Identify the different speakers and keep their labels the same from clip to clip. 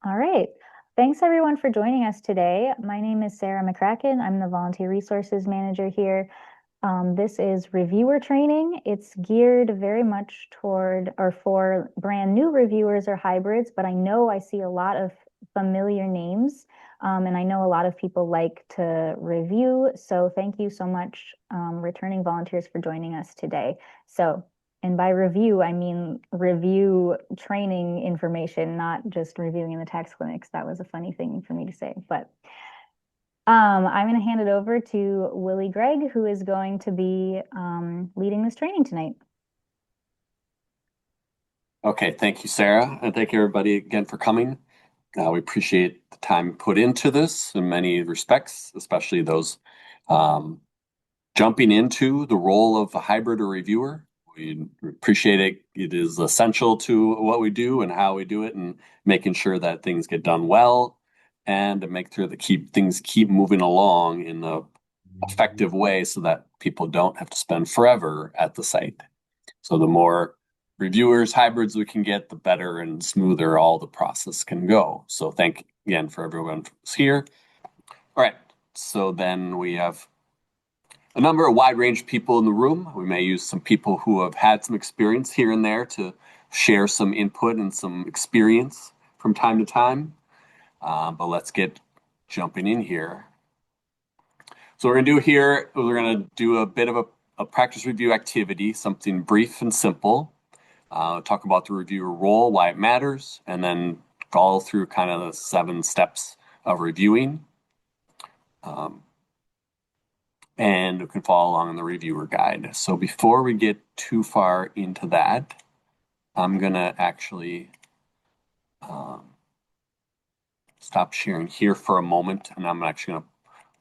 Speaker 1: All right. Thanks everyone for joining us today. My name is Sarah McCracken. I'm the Volunteer Resources Manager here. This is reviewer training. It's geared very much toward or for brand new reviewers or hybrids, but I know I see a lot of familiar names, and I know a lot of people like to review. So thank you so much, returning volunteers, for joining us today. And by review, I mean review training information, not just reviewing in the tax clinics. That was a funny thing for me to say, but I'm going to hand it over to Willie Gregg, who is going to be leading this training tonight.
Speaker 2: Okay, thank you, Sarah, and thank you everybody again for coming. We appreciate the time put into this in many respects, especially those um, jumping into the role of a hybrid or reviewer. We appreciate it. It is essential to what we do and how we do it, and making sure that things get done well, and to make sure that things keep moving along in a effective way, so that people don't have to spend forever at the site. So the more reviewers, hybrids we can get, the better and smoother all the process can go. So thank again for everyone who's here. All right, so then we have a number of wide range of people in the room. We may use some people who have had some experience here and there to share some input and some experience from time to time. But let's get jumping in here. So we're going to do here, we're going to do a bit of a practice review activity, something brief and simple. Talk about the reviewer role, why it matters, and then follow through kind of the 7 steps of reviewing. And you can follow along in the reviewer guide. So before we get too far into that, I'm going to actually stop sharing here for a moment, and I'm actually going to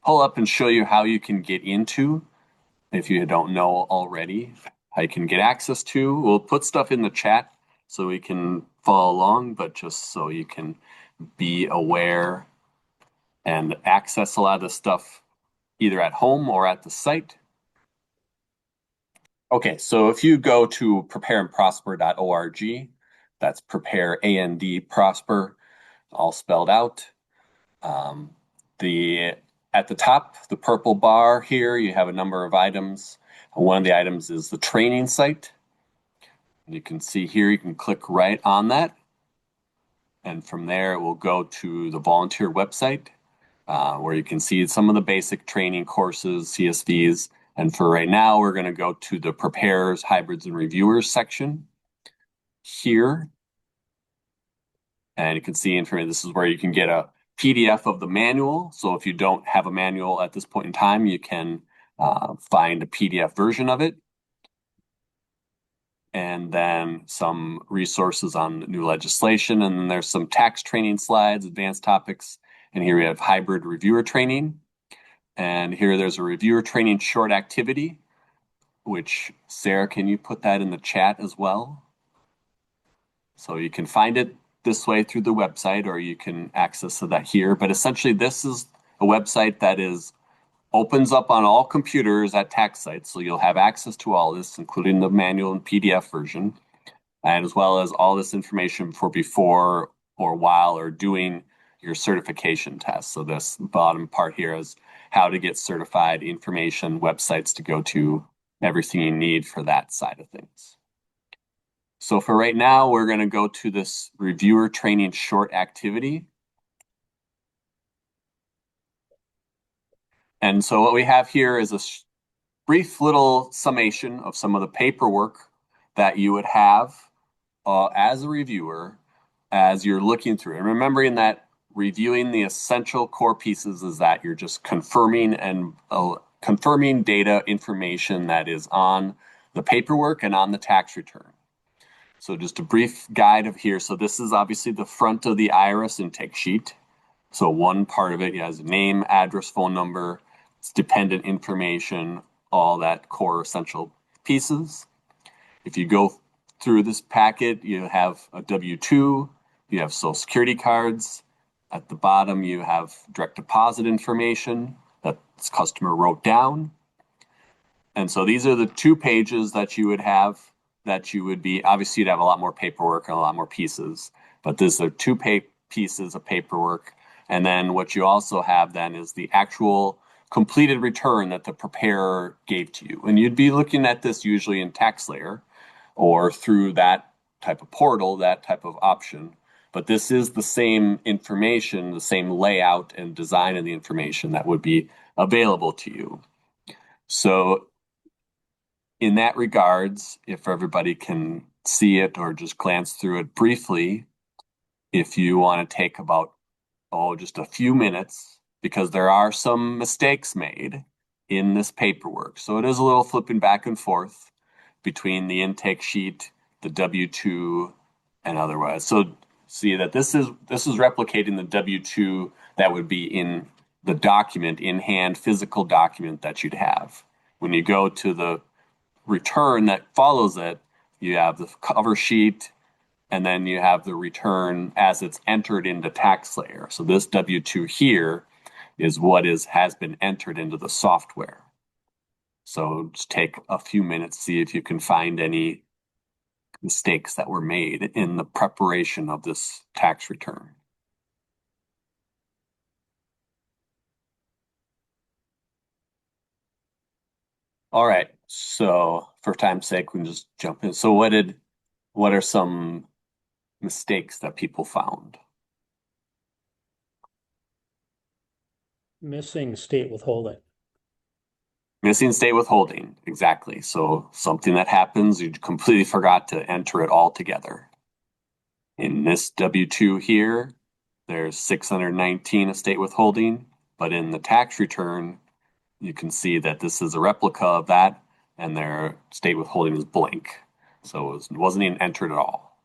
Speaker 2: pull up and show you how you can get into, if you don't know already, how you can get access to. We'll put stuff in the chat so we can follow along, but just so you can be aware and access a lot of this stuff either at home or at the site. Okay, so if you go to prepareandprosper.org, that's prepare and prosper, all spelled out. At the top, the purple bar here, you have a number of items. One of the items is the training site. You can see here, you can click right on that. And from there, it will go to the volunteer website, where you can see some of the basic training courses, CSVs. And for right now, we're going to go to the preparers, hybrids, and reviewers section here. And you can see information. This is where you can get a PDF of the manual. So if you don't have a manual at this point in time, you can find a PDF version of it. And then some resources on new legislation. And then there's some tax training slides, advanced topics. And here we have hybrid reviewer training. And here there's a reviewer training short activity, which, Sarah, can you put that in the chat as well? So you can find it this way through the website, or you can access that here. But essentially, this is a website that opens up on all computers at tax sites. So you'll have access to all this, including the manual and PDF version, and as well as all this information for before or while or doing your certification test. So this bottom part here is how to get certified, information, websites to go to, everything you need for that side of things. So for right now, we're going to go to this reviewer training short activity. And so what we have here is a brief little summation of some of the paperwork that you would have as a reviewer as you're looking through. And remembering that reviewing the essential core pieces is that you're just confirming data information that is on the paperwork and on the tax return. So just a brief guide of here. So this is obviously the front of the IRS intake sheet. So one part of it has name, address, phone number, it's dependent information, all that core essential pieces. If you go through this packet, you have a W-2, you have social security cards. At the bottom, you have direct deposit information that this customer wrote down. And so these are the 2 pages that you would have, that you would be, obviously you'd have a lot more paperwork and a lot more pieces, but these are 2 pieces of paperwork. And then what you also have then is the actual completed return that the preparer gave to you. And you'd be looking at this usually in TaxSlayer or through that type of portal, that type of option. But this is the same information, the same layout and design of the information that would be available to you. So in that regards, if everybody can see it or just glance through it briefly, if you want to take about, just a few minutes, because there are some mistakes made in this paperwork. So it is a little flipping back and forth between the intake sheet, the W-2, and otherwise. So see that this is replicating the W-2 that would be in the document, in hand physical document that you'd have. When you go to the return that follows it, you have the cover sheet, and then you have the return as it's entered into TaxSlayer. So this W-2 here is what has been entered into the software. So just take a few minutes, see if you can find any mistakes that were made in the preparation of this tax return. All right, so for time's sake, we can just jump in. So what are some mistakes that people found?
Speaker 3: Missing state withholding.
Speaker 2: Missing state withholding, exactly. So something that happens, you completely forgot to enter it all together. In this W-2 here, there's 619 estate withholding, but in the tax return, you can see that this is a replica of that, and their state withholding is blank. So it wasn't even entered at all.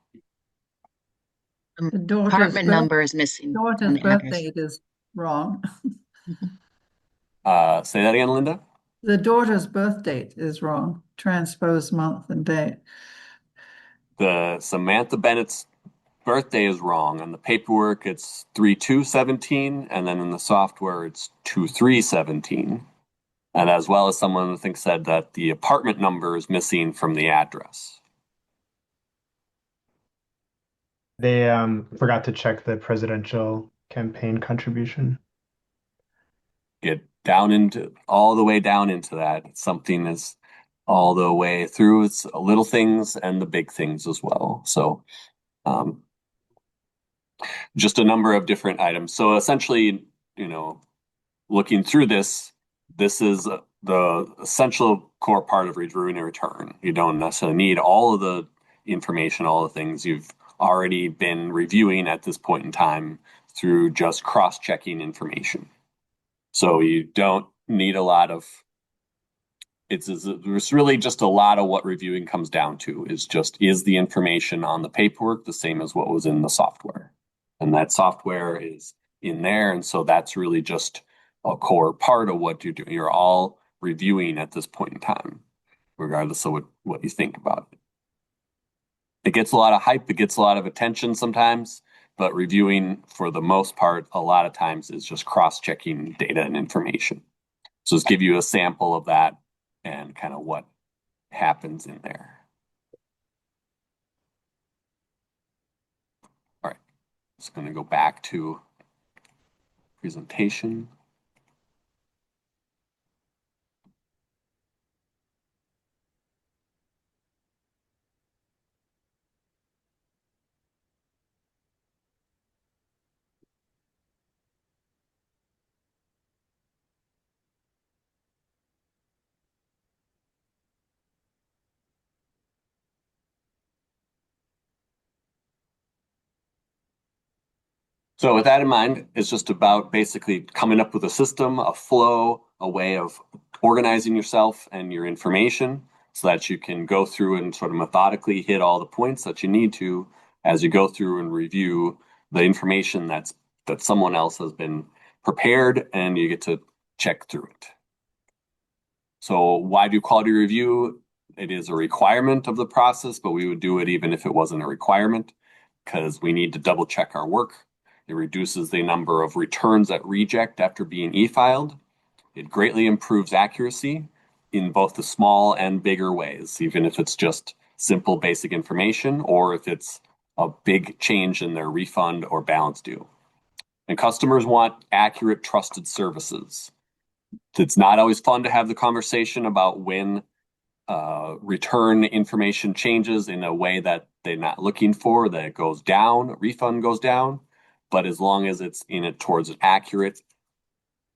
Speaker 4: The apartment number is missing.
Speaker 5: Daughter's birth date is wrong.
Speaker 2: Say that again, Linda?
Speaker 5: The daughter's birth date is wrong. Transpose month and date.
Speaker 2: The Samantha Bennett's birthday is wrong. On the paperwork, it's 3/2/17, and then in the software, it's 2/3/17. And as well as someone I think said that the apartment number is missing from the address.
Speaker 6: They forgot to check the presidential campaign contribution.
Speaker 2: Get down into all the way down into that. Something is all the way through. It's little things and the big things as well. So just a number of different items. So essentially, looking through this is the essential core part of reviewing a return. You don't necessarily need all of the information, all the things you've already been reviewing at this point in time through just cross-checking information. So you don't need a lot of, it's really just a lot of what reviewing comes down to is the information on the paperwork the same as what was in the software? And that software is in there. And so that's really just a core part of what you're doing. You're all reviewing at this point in time, regardless of what you think about it. It gets a lot of hype. It gets a lot of attention sometimes, but reviewing for the most part, a lot of times is just cross-checking data and information. So let's give you a sample of that and kind of what happens in there. All right, just going to go back to presentation. So with that in mind, it's just about basically coming up with a system, a flow, a way of organizing yourself and your information so that you can go through and sort of methodically hit all the points that you need to as you go through and review the information that someone else has been prepared, and you get to check through it. So why do quality review? It is a requirement of the process, but we would do it even if it wasn't a requirement because we need to double check our work. It reduces the number of returns that reject after being e-filed. It greatly improves accuracy in both the small and bigger ways, even if it's just simple basic information or if it's a big change in their refund or balance due. And customers want accurate, trusted services. It's not always fun to have the conversation about when return information changes in a way that they're not looking for, that it goes down, refund goes down. But as long as it's in it towards an accurate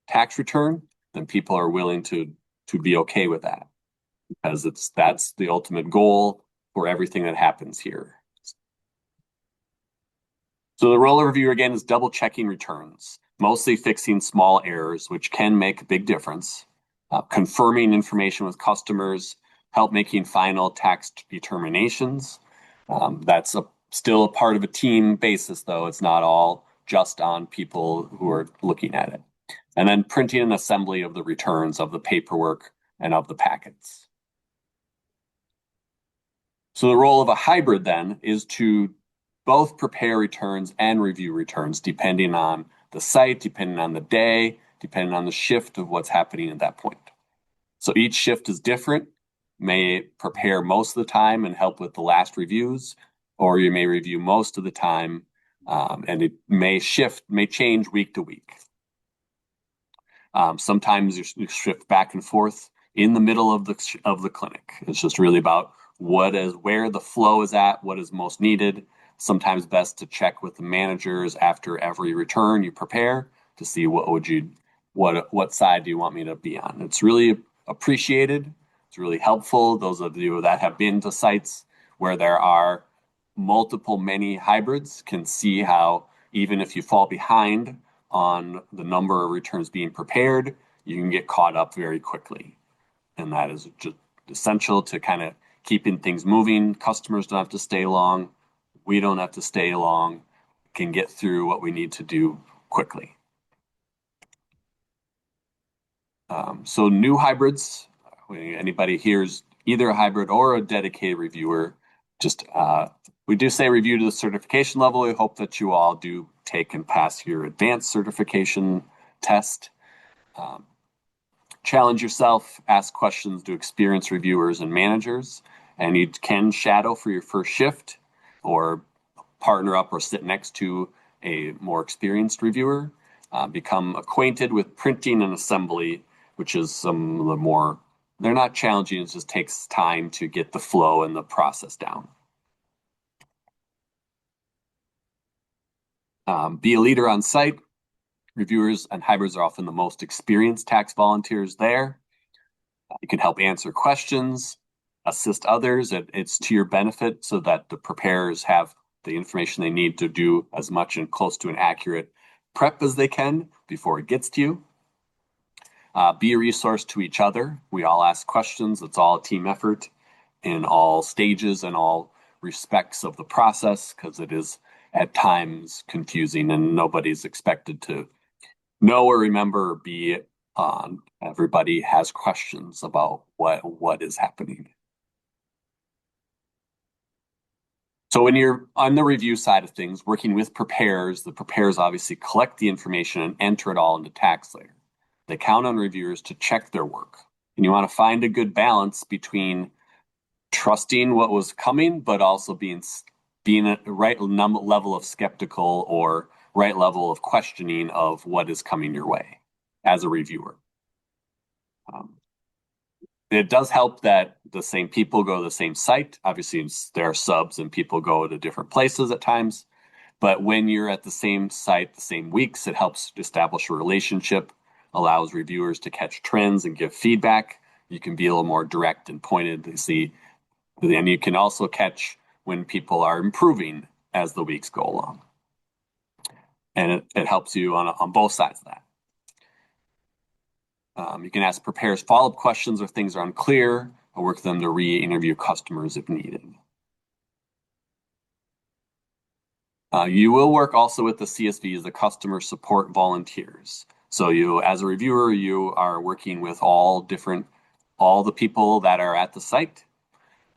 Speaker 2: tax return, then people are willing to be okay with that, because that's the ultimate goal for everything that happens here. So the role of reviewer, again, is double checking returns, mostly fixing small errors, which can make a big difference, confirming information with customers, help making final tax determinations. That's still a part of a team basis, though. It's not all just on people who are looking at it. And then printing and assembly of the returns, of the paperwork, and of the packets. So the role of a hybrid then is to both prepare returns and review returns, depending on the site, depending on the day, depending on the shift of what's happening at that point. So each shift is different. May prepare most of the time and help with the last reviews, or you may review most of the time, and it may change week to week. Sometimes you shift back and forth in the middle of the clinic. It's just really about where the flow is at, what is most needed. Sometimes best to check with the managers after every return you prepare to see what side do you want me to be on. It's really appreciated. It's really helpful. Those of you that have been to sites where there are many hybrids can see how even if you fall behind on the number of returns being prepared, you can get caught up very quickly. And that is just essential to kind of keeping things moving. Customers don't have to stay long. We don't have to stay long. Can get through what we need to do quickly. So new hybrids, anybody here's either a hybrid or a dedicated reviewer, we do say review to the certification level. We hope that you all do take and pass your advanced certification test. Challenge yourself, ask questions to experienced reviewers and managers, and you can shadow for your first shift or partner up or sit next to a more experienced reviewer. Become acquainted with printing and assembly, which is some of the more, they're not challenging, it just takes time to get the flow and the process down. Be a leader on site. Reviewers and hybrids are often the most experienced tax volunteers there. You can help answer questions, assist others. It's to your benefit so that the preparers have the information they need to do as much and close to an accurate prep as they can before it gets to you. Be a resource to each other. We all ask questions. It's all a team effort in all stages and all respects of the process, because it is at times confusing and nobody's expected to know or remember or be on. Everybody has questions about what is happening. So when you're on the review side of things, working with preparers, the preparers obviously collect the information and enter it all into TaxSlayer. They count on reviewers to check their work. And you want to find a good balance between trusting what was coming, but also being at the right level of skeptical or right level of questioning of what is coming your way as a reviewer. It does help that the same people go to the same site. Obviously, there are subs and people go to different places at times. But when you're at the same site, the same weeks, it helps establish a relationship, allows reviewers to catch trends and give feedback. You can be a little more direct and pointed to see. And you can also catch when people are improving as the weeks go along. And it helps you on both sides of that. You can ask preparers follow-up questions if things are unclear, or work with them to re-interview customers if needed. You will work also with the CSVs, the customer support volunteers. So you, as a reviewer, you are working with all the people that are at the site.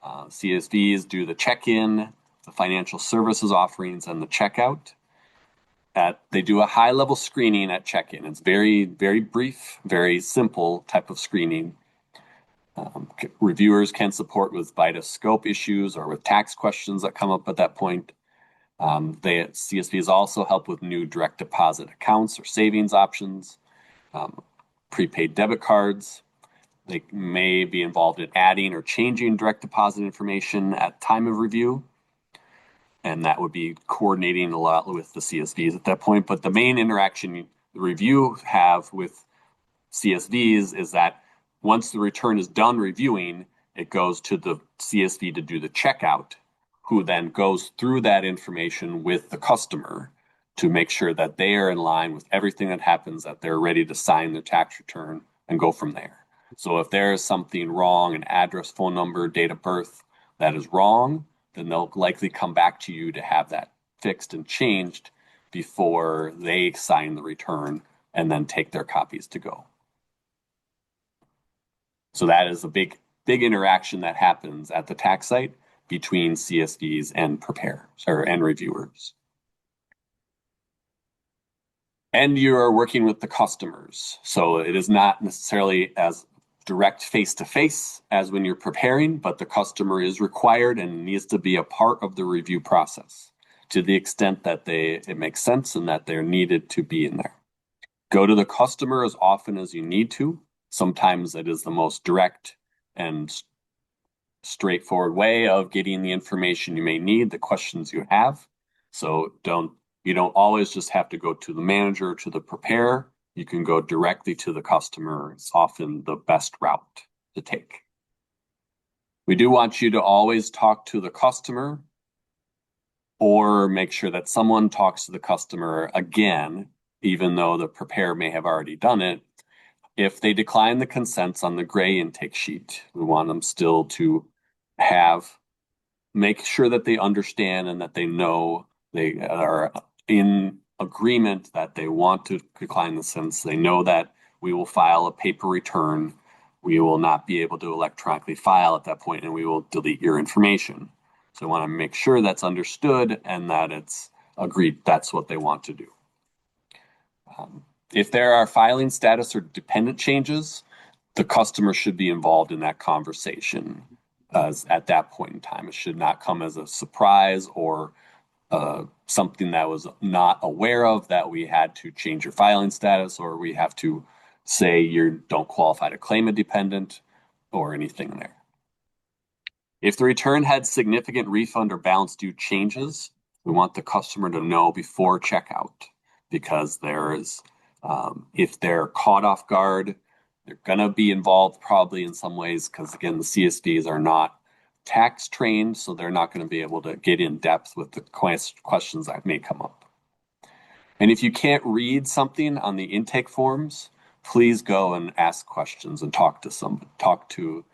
Speaker 2: CSVs do the check-in, the financial services offerings, and the checkout. They do a high-level screening at check-in. It's very, very brief, very simple type of screening. Reviewers can support with VITA scope issues or with tax questions that come up at that point. CSVs also help with new direct deposit accounts or savings options, prepaid debit cards. They may be involved in adding or changing direct deposit information at time of review. And that would be coordinating a lot with the CSVs at that point. But the main interaction the review have with CSVs is that once the return is done reviewing, it goes to the CSV to do the checkout, who then goes through that information with the customer to make sure that they are in line with everything that happens, that they're ready to sign their tax return and go from there. So if there is something wrong, an address, phone number, date of birth that is wrong, then they'll likely come back to you to have that fixed and changed before they sign the return and then take their copies to go. So that is a big interaction that happens at the tax site between CSVs and and reviewers. And you are working with the customers. So it is not necessarily as direct face-to-face as when you're preparing, but the customer is required and needs to be a part of the review process to the extent that it makes sense and that they're needed to be in there. Go to the customer as often as you need to. Sometimes it is the most direct and straightforward way of getting the information you may need, the questions you have. So you don't always just have to go to the manager or to the preparer. You can go directly to the customer. It's often the best route to take. We do want you to always talk to the customer or make sure that someone talks to the customer again, even though the preparer may have already done it. If they decline the consents on the gray intake sheet, we want them still to make sure that they understand and that they know they are in agreement that they want to decline the consents. They know that we will file a paper return. We will not be able to electronically file at that point, and we will delete your information. So I want to make sure that's understood and that it's agreed that's what they want to do. If there are filing status or dependent changes, the customer should be involved in that conversation at that point in time. It should not come as a surprise or something that was not aware of, that we had to change your filing status or we have to say you don't qualify to claim a dependent or anything there. If the return had significant refund or balance due changes, we want the customer to know before checkout, because if they're caught off guard, they're going to be involved probably in some ways, because again, the CSVs are not tax trained, so they're not going to be able to get in depth with the questions that may come up. And if you can't read something on the intake forms, please go and ask questions and talk to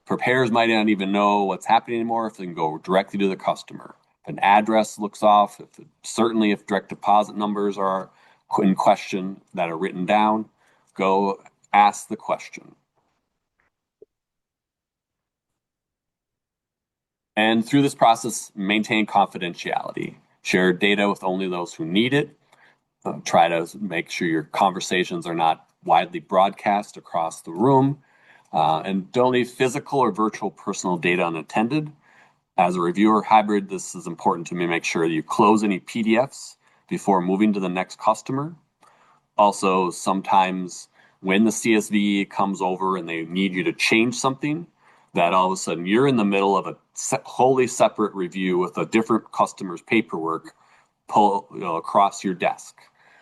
Speaker 2: preparers. Might not even know what's happening anymore if they can go directly to the customer. If an address looks off, certainly if direct deposit numbers are in question that are written down, go ask the question. And through this process, maintain confidentiality. Share data with only those who need it. Try to make sure your conversations are not widely broadcast across the room. And don't leave physical or virtual personal data unattended. As a reviewer hybrid, this is important to me. Make sure that you close any PDFs before moving to the next customer. Also, sometimes when the CSV comes over and they need you to change something, that all of a sudden you're in the middle of a wholly separate review with a different customer's paperwork across your desk.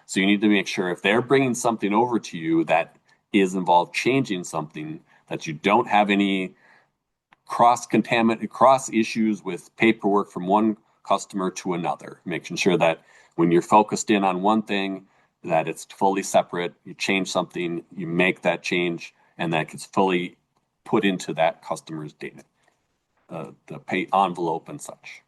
Speaker 2: So you need to make sure if they're bringing something over to you that is involved changing something, that you don't have any cross issues with paperwork from one customer to another, making sure that when you're focused in on one thing, that it's fully separate. You change something, you make that change, and that gets fully put into that customer's data, the pay envelope and such.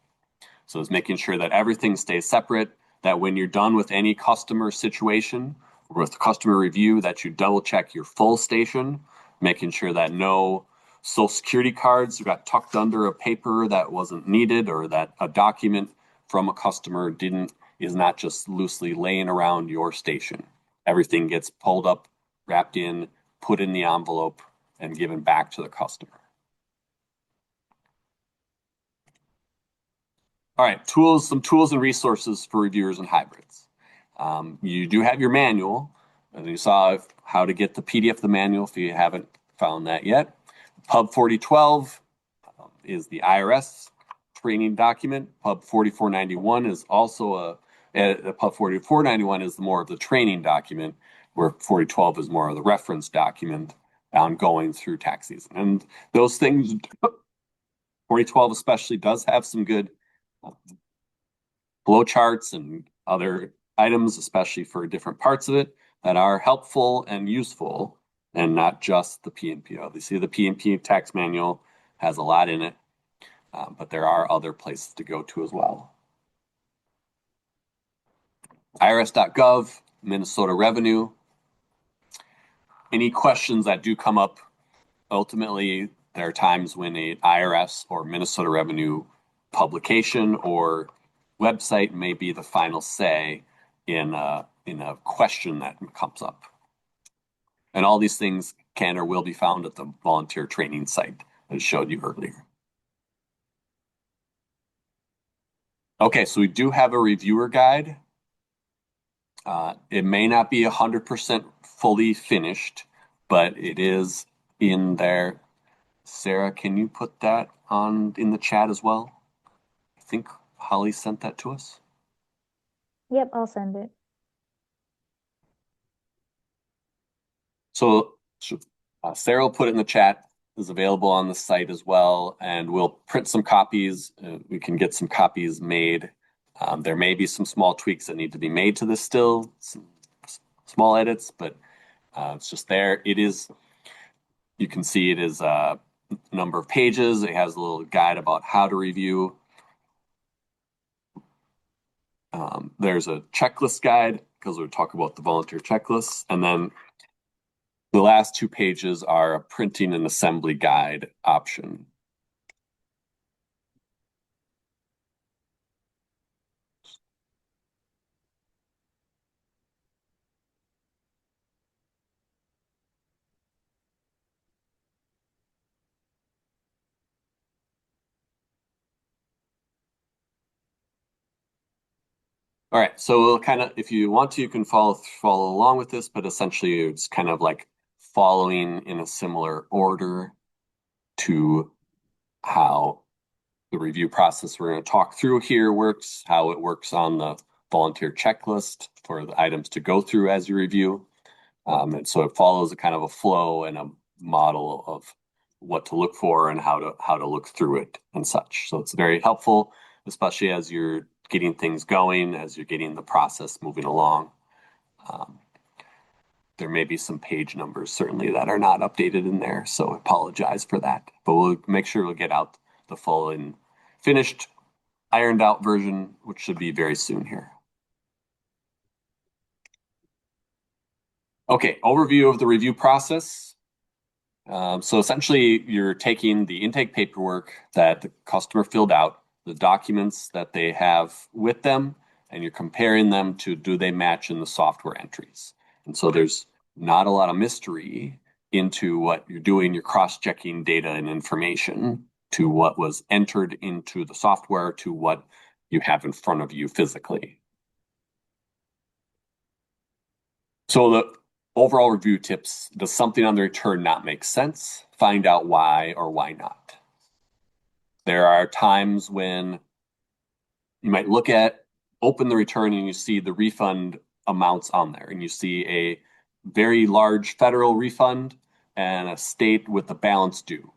Speaker 2: So it's making sure that everything stays separate, that when you're done with any customer situation or with customer review, that you double check your full station, making sure that no social security cards got tucked under a paper that wasn't needed, or that a document from a customer is not just loosely laying around your station. Everything gets pulled up, wrapped in, put in the envelope, and given back to the customer. All right, some tools and resources for reviewers and hybrids. You do have your manual, and you saw how to get the PDF of the manual if you haven't found that yet. Pub 4012 is the IRS training document. Pub 4491 is also Pub 4491 is more of the training document, where 4012 is more of the reference document on going through tax season. And those things, 4012 especially, does have some good flow charts and other items, especially for different parts of it, that are helpful and useful, and not just the P&P. Obviously, the P&P tax manual has a lot in it, but there are other places to go to as well. IRS.gov, Minnesota Revenue. Any questions that do come up, ultimately, there are times when a IRS or Minnesota Revenue publication or website may be the final say in a question that comes up. And all these things can or will be found at the volunteer training site that I showed you earlier. Okay, so we do have a reviewer guide. It may not be 100% fully finished, but it is in there. Sarah, can you put that in the chat as well? I think Holly sent that to us.
Speaker 1: Yep, I'll send it.
Speaker 2: So Sarah will put it in the chat. Is available on the site as well, and we'll print some copies. We can get some copies made. There may be some small tweaks that need to be made to this still, some small edits, but it's just there. It is, you can see it is a number of pages. It has a little guide about how to review. There's a checklist guide, because we talk about the volunteer checklists, and then the last 2 pages are a printing and assembly guide option. All right, so we'll kind of, if you want to, you can follow along with this, but essentially it's kind of like following in a similar order to how the review process we're going to talk through here works, how it works on the volunteer checklist for the items to go through as you review. And so it follows a kind of a flow and a model of what to look for and how to look through it and such. So it's very helpful, especially as you're getting things going, as you're getting the process moving along. There may be some page numbers certainly that are not updated in there, so I apologize for that. But we'll make sure we'll get out the full and finished, ironed out version, which should be very soon here. Okay, overview of the review process. So essentially, you're taking the intake paperwork that the customer filled out, the documents that they have with them, and you're comparing them to, do they match in the software entries? And so there's not a lot of mystery into what you're doing. You're cross-checking data and information to what was entered into the software to what you have in front of you physically. So the overall review tips: does something on the return not make sense? Find out why or why not. There are times when you might open the return and you see the refund amounts on there, and you see a very large federal refund and a state with a balance due.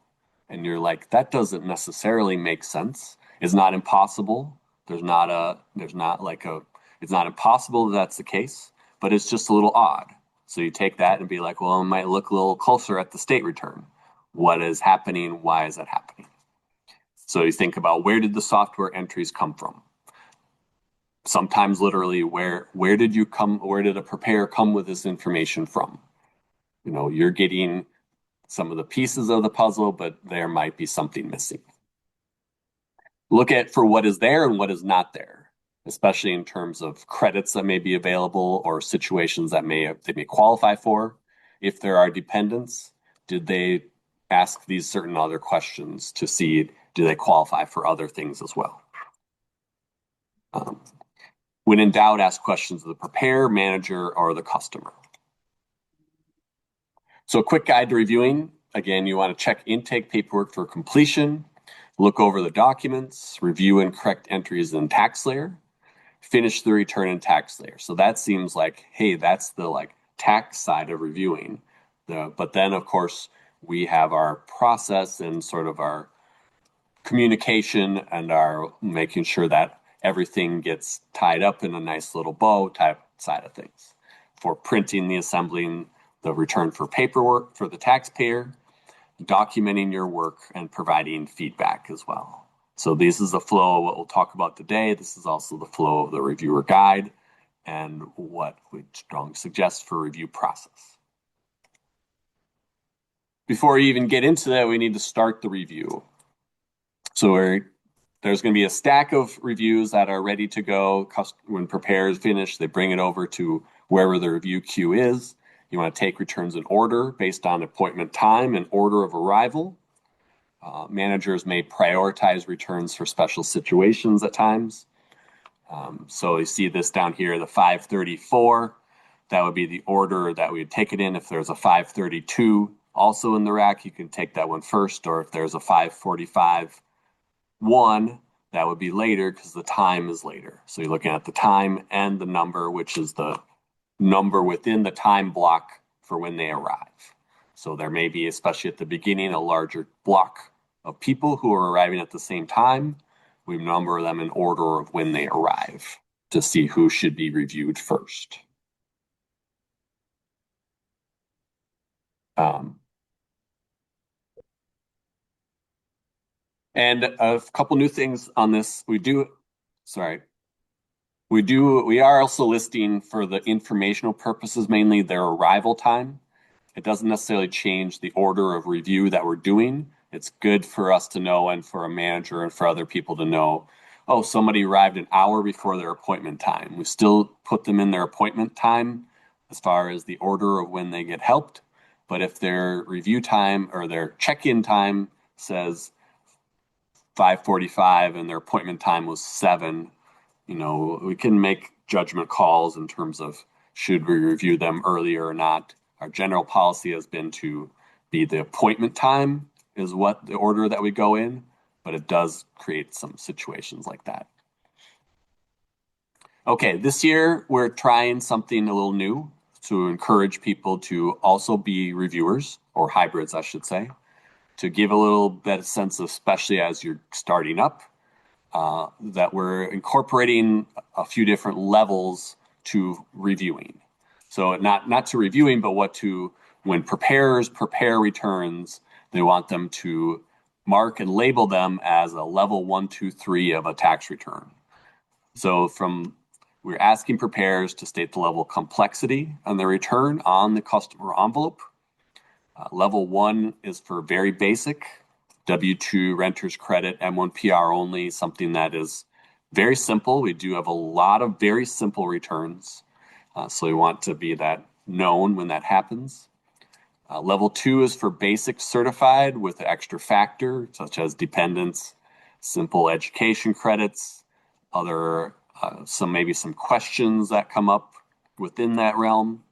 Speaker 2: And you're like, that doesn't necessarily make sense. It's not impossible. It's not impossible that that's the case, but it's just a little odd. So you take that and be like, well, I might look a little closer at the state return. What is happening? Why is that happening? So you think about, where did the software entries come from? Sometimes literally, where did a preparer come with this information from? You know, you're getting some of the pieces of the puzzle, but there might be something missing. Look at for what is there and what is not there, especially in terms of credits that may be available or situations that they may qualify for. If there are dependents, did they ask these certain other questions to see, do they qualify for other things as well? When in doubt, ask questions of the preparer, manager, or the customer. So a quick guide to reviewing. Again, you want to check intake paperwork for completion, look over the documents, review and correct entries in tax layer, finish the return in tax layer. So that seems like, hey, that's the tax side of reviewing. But then of course we have our process and sort of our communication and our making sure that everything gets tied up in a nice little bow type side of things. For printing, the assembling, the return for paperwork for the taxpayer, documenting your work, and providing feedback as well. So this is the flow of what we'll talk about today. This is also the flow of the reviewer guide and what we strongly suggest for review process. Before we even get into that, we need to start the review. So there's going to be a stack of reviews that are ready to go. When preparers finish, they bring it over to wherever the review queue is. You want to take returns in order based on appointment time and order of arrival. Managers may prioritize returns for special situations at times. So you see this down here, the 534. That would be the order that we would take it in. If there's a 532 also in the rack, you can take that one first. Or if there's a 545 1, that would be later because the time is later. So you're looking at the time and the number, which is the number within the time block for when they arrive. So there may be, especially at the beginning, a larger block of people who are arriving at the same time. We number them in order of when they arrive to see who should be reviewed first. And a couple new things on this. We are also listing for the informational purposes, mainly their arrival time. It doesn't necessarily change the order of review that we're doing. It's good for us to know and for a manager and for other people to know, oh, somebody arrived an hour before their appointment time. We still put them in their appointment time as far as the order of when they get helped. But if their review time or their check-in time says 5:45 and their appointment time was 7, we can make judgment calls in terms of should we review them earlier or not. Our general policy has been to be the appointment time is what the order that we go in, but it does create some situations like that. Okay, this year we're trying something a little new to encourage people to also be reviewers, or hybrids, I should say, to give a little bit of sense of, especially as you're starting up, that we're incorporating a few different levels to reviewing. So not to reviewing, but when preparers prepare returns, they want them to mark and label them as a level 1, 2, 3 of a tax return. So we're asking preparers to state the level of complexity on the return on the customer envelope. Level 1 is for very basic, W-2, renter's credit, M1 PR only, something that is very simple. We do have a lot of very simple returns. So we want to be that known when that happens. Level 2 is for basic certified with the extra factor, such as dependents, simple education credits, maybe some questions that come up within that realm.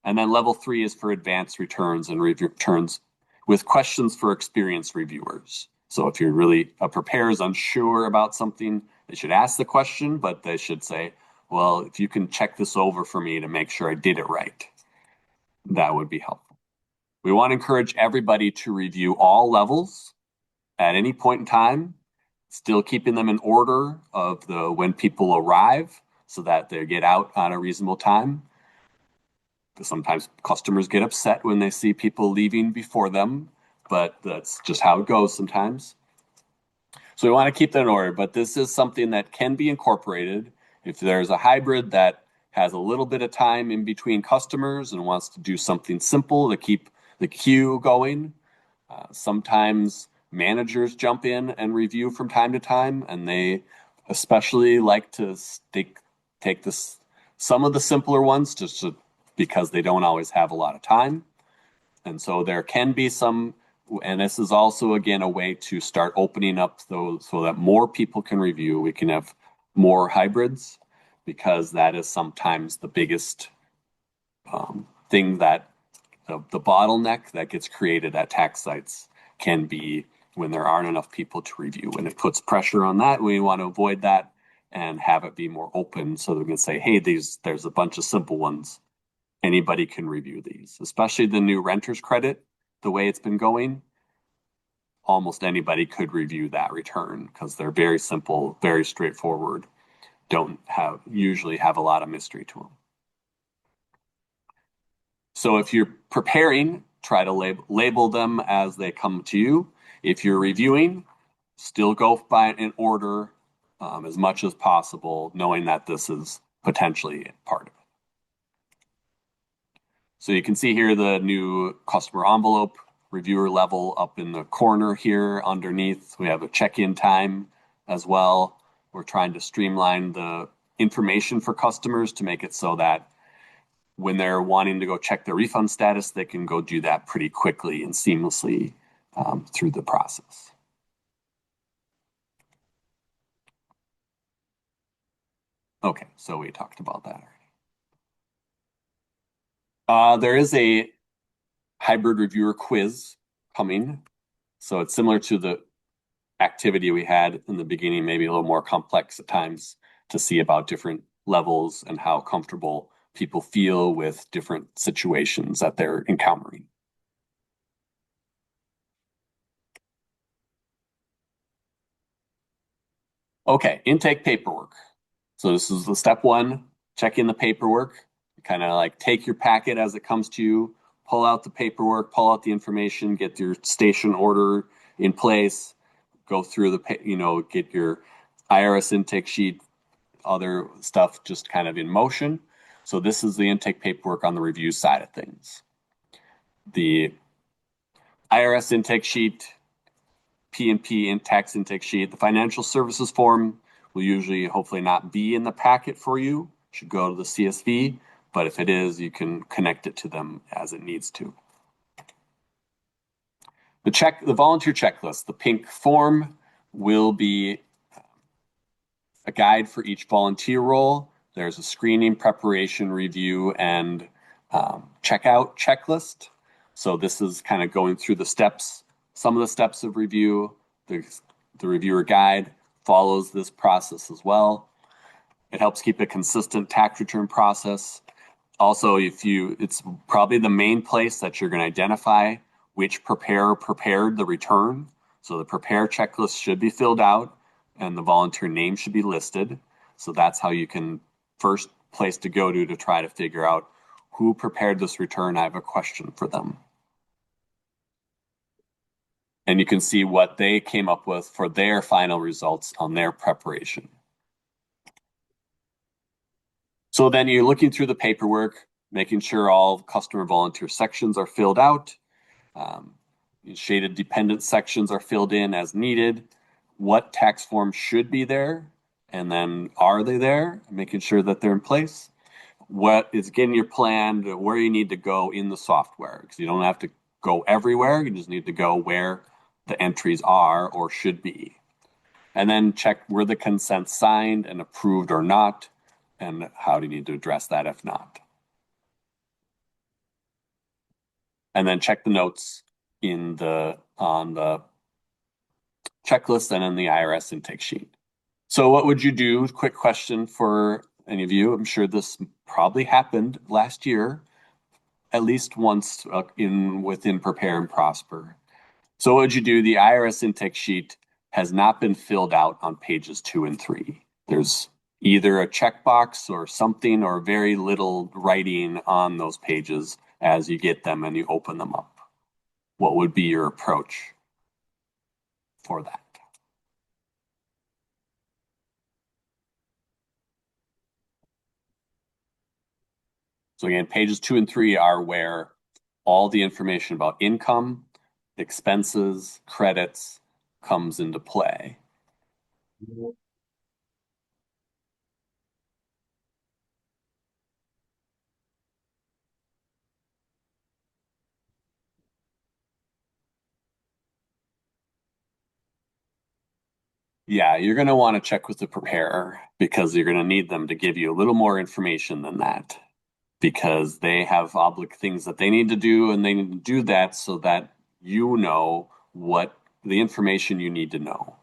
Speaker 2: And then level 3 is for advanced returns and review returns with questions for experienced reviewers. So if you're really a preparer is unsure about something, they should ask the question, but they should say, well, if you can check this over for me to make sure I did it right, that would be helpful. We want to encourage everybody to review all levels at any point in time, still keeping them in order of when people arrive so that they get out on a reasonable time. Sometimes customers get upset when they see people leaving before them, but that's just how it goes sometimes. So we want to keep that in order, but this is something that can be incorporated. If there's a hybrid that has a little bit of time in between customers and wants to do something simple to keep the queue going, sometimes managers jump in and review from time to time, and they especially like to take some of the simpler ones just because they don't always have a lot of time. And so there can be some, and this is also, again, a way to start opening up those so that more people can review. We can have more hybrids, because that is sometimes the biggest thing that the bottleneck that gets created at tax sites can be when there aren't enough people to review. And it puts pressure on that. We want to avoid that and have it be more open so that we can say, hey, there's a bunch of simple ones. Anybody can review these, especially the new renter's credit, the way it's been going. Almost anybody could review that return because they're very simple, very straightforward, don't usually have a lot of mystery to them. So if you're preparing, try to label them as they come to you. If you're reviewing, still go by an order as much as possible, knowing that this is potentially part of it. So you can see here the new customer envelope reviewer level up in the corner here underneath. We have a check-in time as well. We're trying to streamline the information for customers to make it so that when they're wanting to go check their refund status, they can go do that pretty quickly and seamlessly through the process. Okay, so we talked about that already. There is a hybrid reviewer quiz coming. So it's similar to the activity we had in the beginning, maybe a little more complex at times to see about different levels and how comfortable people feel with different situations that they're encountering. Okay, intake paperwork. So this is the step one, check in the paperwork, kind of like take your packet as it comes to you, pull out the paperwork, pull out the information, get your station order in place, go through the, get your IRS intake sheet, other stuff just kind of in motion. So this is the intake paperwork on the review side of things. The IRS intake sheet, P&P tax intake sheet, the financial services form will usually hopefully not be in the packet for you. It should go to the CSV, but if it is, you can connect it to them as it needs to. The volunteer checklist, the pink form will be a guide for each volunteer role. There's a screening, preparation, review, and checkout checklist. So this is kind of going through the steps, some of the steps of review. The reviewer guide follows this process as well. It helps keep a consistent tax return process. Also, it's probably the main place that you're going to identify which preparer prepared the return. So the prepare checklist should be filled out and the volunteer name should be listed. So that's how you can first place to go to try to figure out who prepared this return. I have a question for them. And you can see what they came up with for their final results on their preparation. So then you're looking through the paperwork, making sure all customer volunteer sections are filled out. Shaded dependent sections are filled in as needed. What tax forms should be there, and then are they there? Making sure that they're in place. What is getting your plan, where you need to go in the software, because you don't have to go everywhere. You just need to go where the entries are or should be. And then check were the consents signed and approved or not, and how do you need to address that if not. And then check the notes on the checklist and in the IRS intake sheet. So what would you do? Quick question for any of you. I'm sure this probably happened last year, at least once within Prepare and Prosper. So what would you do? The IRS intake sheet has not been filled out on pages 2 and 3. There's either a checkbox or something or very little writing on those pages as you get them and you open them up. What would be your approach for that? So again, pages 2 and 3 are where all the information about income, expenses, credits comes into play. Yeah, you're going to want to check with the preparer because you're going to need them to give you a little more information than that because they have things that they need to do, and they need to do that so that you know what the information you need to know.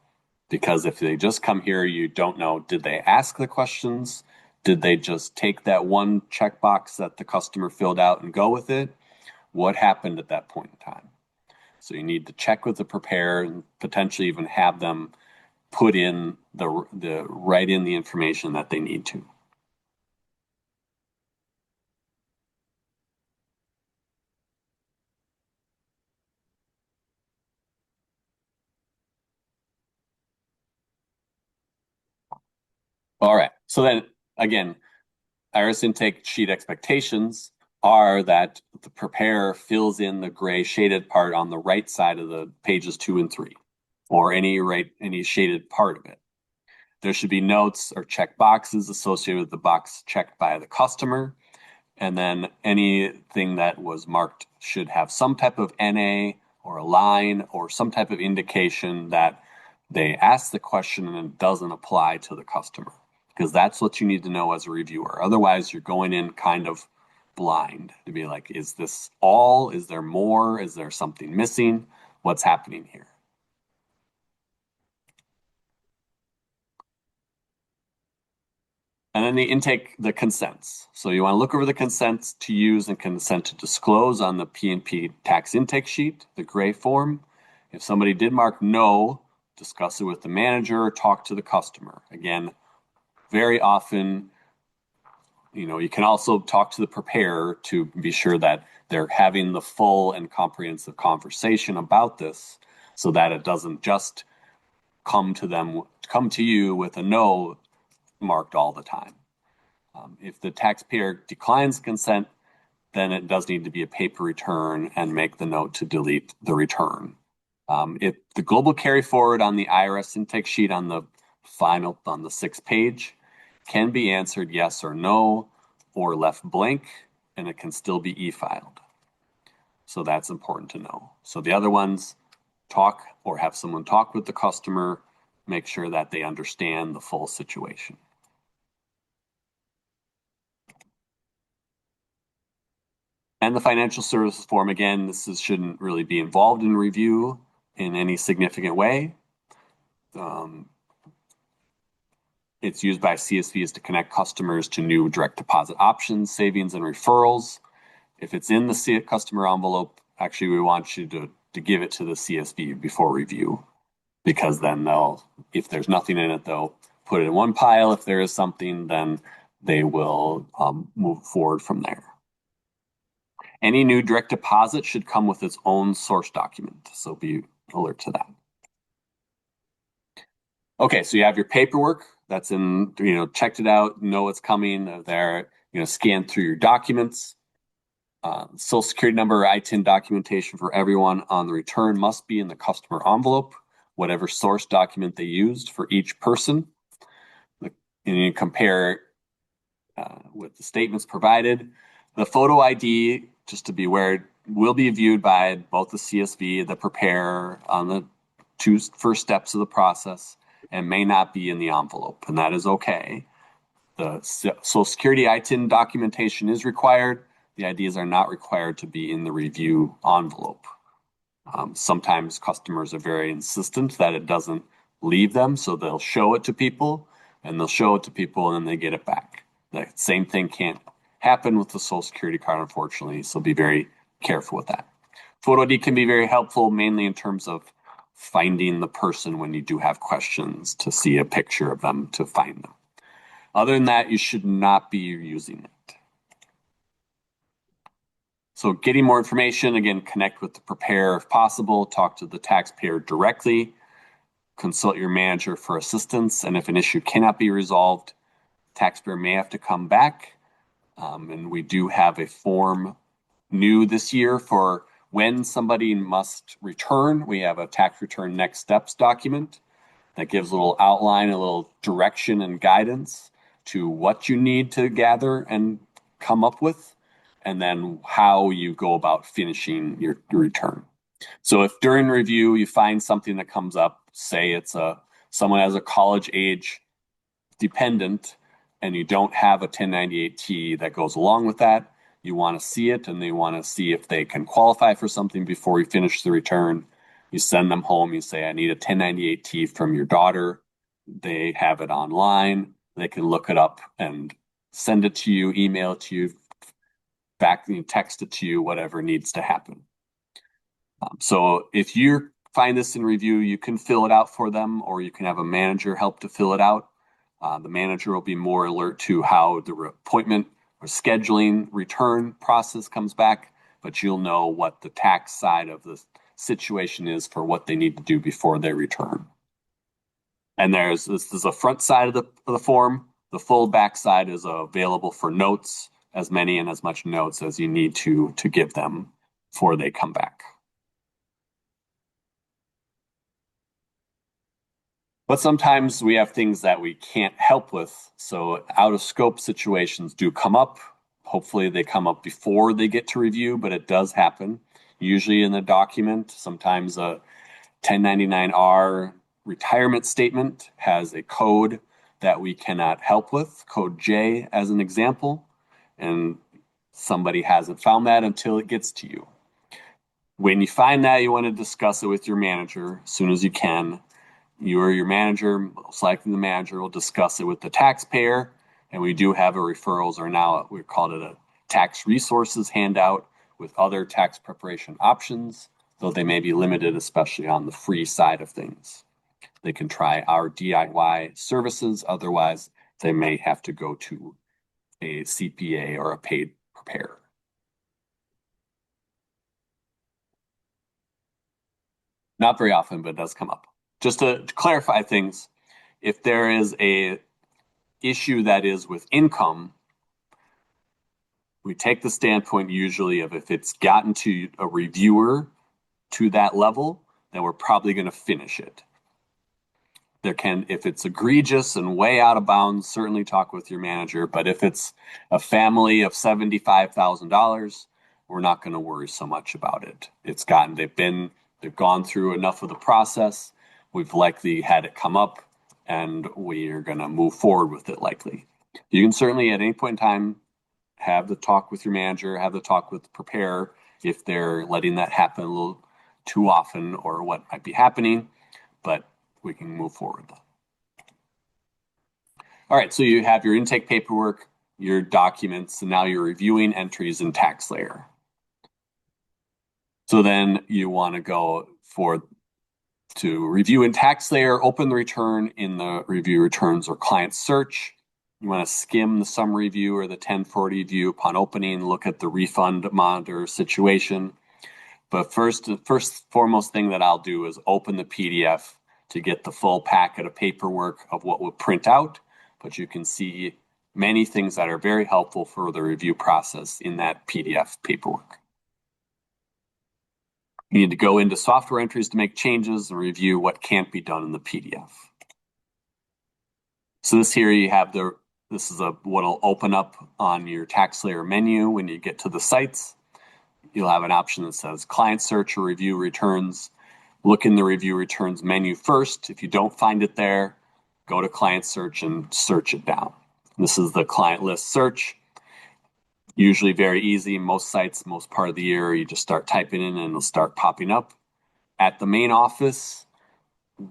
Speaker 2: Because if they just come here, you don't know, did they ask the questions? Did they just take that one checkbox that the customer filled out and go with it? What happened at that point in time? So you need to check with the preparer and potentially even have them put in write in the information that they need to. All right. So then again, iris intake sheet expectations are that the preparer fills in the gray shaded part on the right side of the pages 2 and 3, or any shaded part of it. There should be notes or check boxes associated with the box checked by the customer. And then anything that was marked should have some type of NA or a line or some type of indication that they asked the question and it doesn't apply to the customer, because that's what you need to know as a reviewer. Otherwise, you're going in kind of blind to be like, is this all? Is there more? Is there something missing? What's happening here? And then the consents. So you want to look over the consents to use and consent to disclose on the P&P tax intake sheet, the gray form. If somebody did mark no, discuss it with the manager or talk to the customer. Again, very often, you can also talk to the preparer to be sure that they're having the full and comprehensive conversation about this so that it doesn't just come to you with a no marked all the time. If the taxpayer declines consent, then it does need to be a paper return and make the note to delete the return. If the global carry forward on the IRS intake sheet on the 6th page can be answered yes or no, or left blank, and it can still be e-filed. So that's important to know. So the other ones, talk or have someone talk with the customer, make sure that they understand the full situation. And the financial services form, again, shouldn't really be involved in review in any significant way. It's used by CSVs to connect customers to new direct deposit options, savings, and referrals. If it's in the customer envelope, actually, we want you to give it to the CSV before review, because then if there's nothing in it, they'll put it in one pile. If there is something, then they will move forward from there. Any new direct deposit should come with its own source document, so be alert to that. Okay, so you have your paperwork that's in, checked it out, know it's coming there, scan through your documents. Social Security number or ITIN documentation for everyone on the return must be in the customer envelope, whatever source document they used for each person. And you compare with the statements provided. The photo ID, just to be aware, will be viewed by both the CSV, the preparer on the 2 first steps of the process, and may not be in the envelope, and that is okay. The Social Security ITIN documentation is required. The IDs are not required to be in the review envelope. Sometimes customers are very insistent that it doesn't leave them, so they'll show it to people, and then they get it back. The same thing can't happen with the Social Security card, unfortunately, so be very careful with that. Photo ID can be very helpful, mainly in terms of finding the person when you do have questions, to see a picture of them to find them. Other than that, you should not be using it. So getting more information, again, connect with the preparer if possible, talk to the taxpayer directly, consult your manager for assistance, and if an issue cannot be resolved, taxpayer may have to come back. And we do have a form new this year for when somebody must return. We have a tax return next steps document that gives a little outline, a little direction and guidance to what you need to gather and come up with, and then how you go about finishing your return. So if during review you find something that comes up, say it's a someone has a college age dependent and you don't have a 1098T that goes along with that, you want to see it and they want to see if they can qualify for something before you finish the return. You send them home, you say, I need a 1098T from your daughter. They have it online. They can look it up and send it to you, email it to you, back, text it to you, whatever needs to happen. So if you find this in review, you can fill it out for them, or you can have a manager help to fill it out. The manager will be more alert to how the appointment or scheduling return process comes back, but you'll know what the tax side of the situation is for what they need to do before they return. And this is the front side of the form. The full back side is available for notes, as many and as much notes as you need to give them before they come back. But sometimes we have things that we can't help with. So out of scope situations do come up. Hopefully they come up before they get to review, but it does happen. Usually in the document, sometimes a 1099-R retirement statement has a code that we cannot help with, code J as an example, and somebody hasn't found that until it gets to you. When you find that, you want to discuss it with your manager as soon as you can. You or your manager, most likely the manager, will discuss it with the taxpayer. And we do have a referrals, or now we call it a tax resources handout with other tax preparation options, though they may be limited, especially on the free side of things. They can try our DIY services. Otherwise, they may have to go to a CPA or a paid preparer. Not very often, but it does come up. Just to clarify things, if there is a issue that is with income, we take the standpoint usually of if it's gotten to a reviewer to that level, then we're probably going to finish it. If it's egregious and way out of bounds, certainly talk with your manager. But if it's a family of $75,000, we're not going to worry so much about it. They've gone through enough of the process. We've likely had it come up, and we are going to move forward with it likely. You can certainly at any point in time have the talk with your manager, have the talk with the preparer if they're letting that happen a little too often or what might be happening, but we can move forward. All right, so you have your intake paperwork, your documents, and now you're reviewing entries in TaxSlayer. So then you want to go to review in TaxSlayer, open the return in the review returns or client search. You want to skim the summary view or the 1040 view upon opening, look at the refund monitor situation. But first foremost thing that I'll do is open the PDF to get the full packet of paperwork of what will print out. But you can see many things that are very helpful for the review process in that PDF paperwork. You need to go into software entries to make changes and review what can't be done in the PDF. So this here you have this is what'll open up on your TaxSlayer menu when you get to the sites. You'll have an option that says client search or review returns. Look in the review returns menu first. If you don't find it there, go to client search and search it down. This is the client list search. Usually very easy. Most sites, most part of the year, you just start typing in and it'll start popping up. At the main office,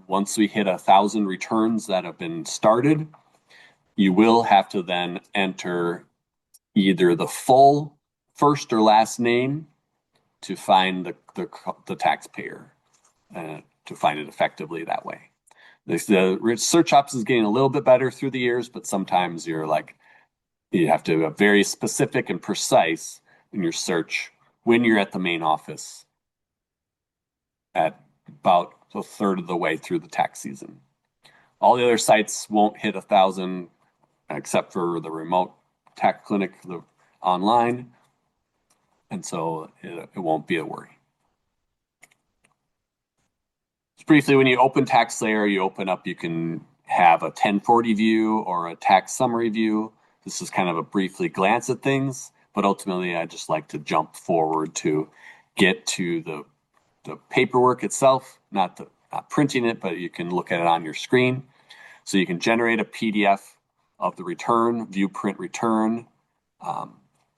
Speaker 2: once we hit 1,000 returns that have been started, you will have to then enter either the full first or last name to find the taxpayer, to find it effectively that way. The search option is getting a little bit better through the years, but sometimes you have to be very specific and precise in your search when you're at the main office at about a third of the way through the tax season. All the other sites won't hit 1,000 except for the remote tax clinic online, and so it won't be a worry. Just briefly, when you open TaxSlayer, you can have a 1040 view or a tax summary view. This is kind of a briefly glance at things, but ultimately I just like to jump forward to get to the paperwork itself, not not printing it, but you can look at it on your screen. So you can generate a PDF of the return, view print return.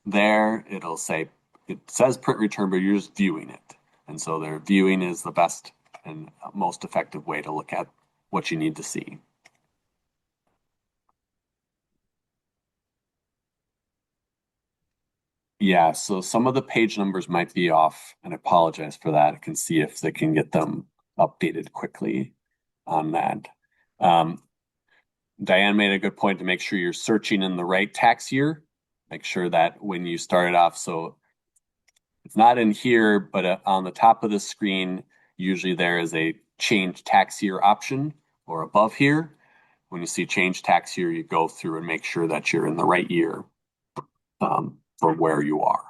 Speaker 2: There it'll say, it says print return, but you're just viewing it. And so their viewing is the best and most effective way to look at what you need to see. Yeah, so some of the page numbers might be off, and I apologize for that. I can see if they can get them updated quickly on that. Diane made a good point to make sure you're searching in the right tax year. Make sure that when you start it off, so it's not in here, but on the top of the screen, usually there is a change tax year option or above here. When you see change tax year, you go through and make sure that you're in the right year for where you are.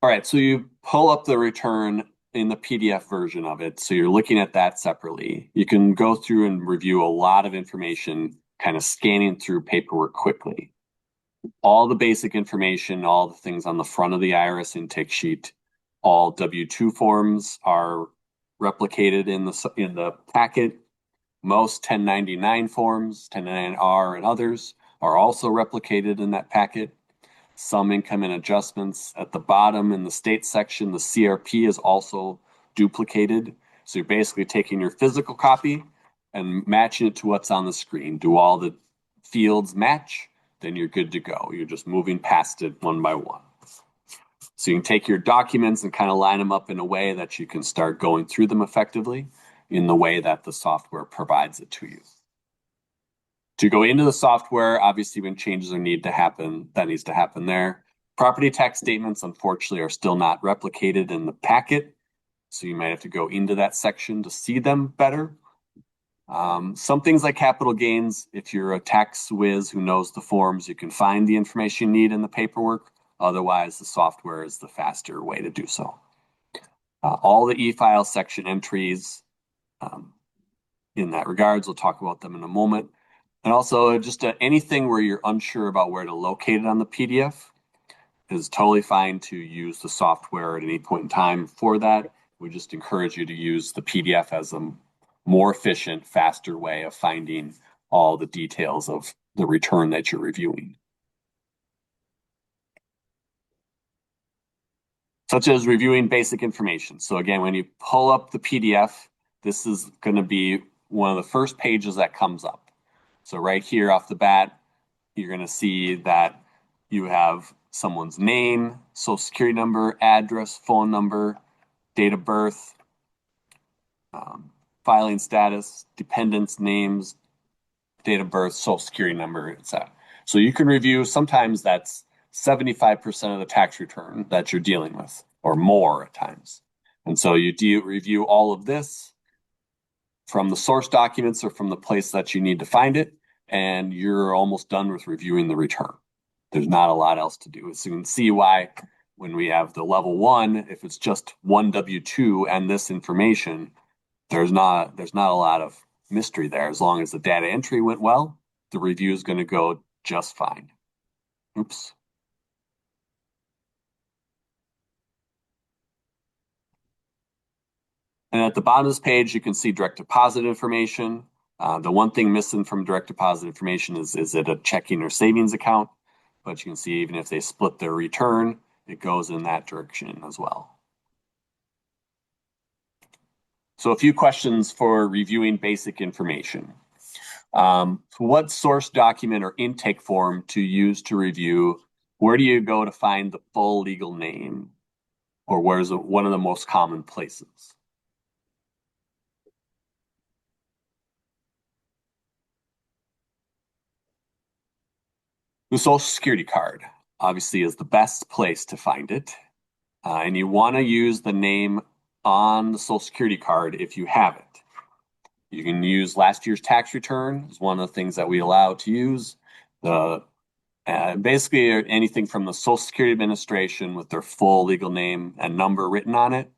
Speaker 2: All right, so you pull up the return in the PDF version of it. So you're looking at that separately. You can go through and review a lot of information, kind of scanning through paperwork quickly. All the basic information, all the things on the front of the IRS intake sheet, all W-2 forms are replicated in the packet. Most 1099 forms, 1099-R and others, are also replicated in that packet. Some income and adjustments at the bottom in the state section, the CRP is also duplicated. So you're basically taking your physical copy and matching it to what's on the screen. Do all the fields match? Then you're good to go. You're just moving past it one by one. So you can take your documents and kind of line them up in a way that you can start going through them effectively in the way that the software provides it to you. To go into the software, obviously when changes need to happen, that needs to happen there. Property tax statements, unfortunately, are still not replicated in the packet. So you might have to go into that section to see them better. Some things like capital gains, if you're a tax whiz who knows the forms, you can find the information you need in the paperwork. Otherwise, the software is the faster way to do so. All the e-file section entries in that regards, we'll talk about them in a moment. And also just anything where you're unsure about where to locate it on the PDF is totally fine to use the software at any point in time for that. We just encourage you to use the PDF as a more efficient, faster way of finding all the details of the return that you're reviewing. Such as reviewing basic information. So again, when you pull up the PDF, this is going to be one of the first pages that comes up. So right here off the bat, you're going to see that you have someone's name, social security number, address, phone number, date of birth, filing status, dependents' names, date of birth, social security number, etc. So you can review, sometimes that's 75% of the tax return that you're dealing with, or more at times. And so you review all of this from the source documents or from the place that you need to find it, and you're almost done with reviewing the return. There's not a lot else to do. So you can see why when we have the level 1, if it's just one W-2 and this information, there's not a lot of mystery there. As long as the data entry went well, the review is going to go just fine. Oops. And at the bottom of this page, you can see direct deposit information. The one thing missing from direct deposit information is it a checking or savings account? But you can see even if they split their return, it goes in that direction as well. So a few questions for reviewing basic information. What source document or intake form to use to review? Where do you go to find the full legal name? Or where's one of the most common places? The Social Security card obviously is the best place to find it. And you want to use the name on the Social Security card if you have it. You can use last year's tax return is one of the things that we allow to use. Basically anything from the Social Security Administration with their full legal name and number written on it,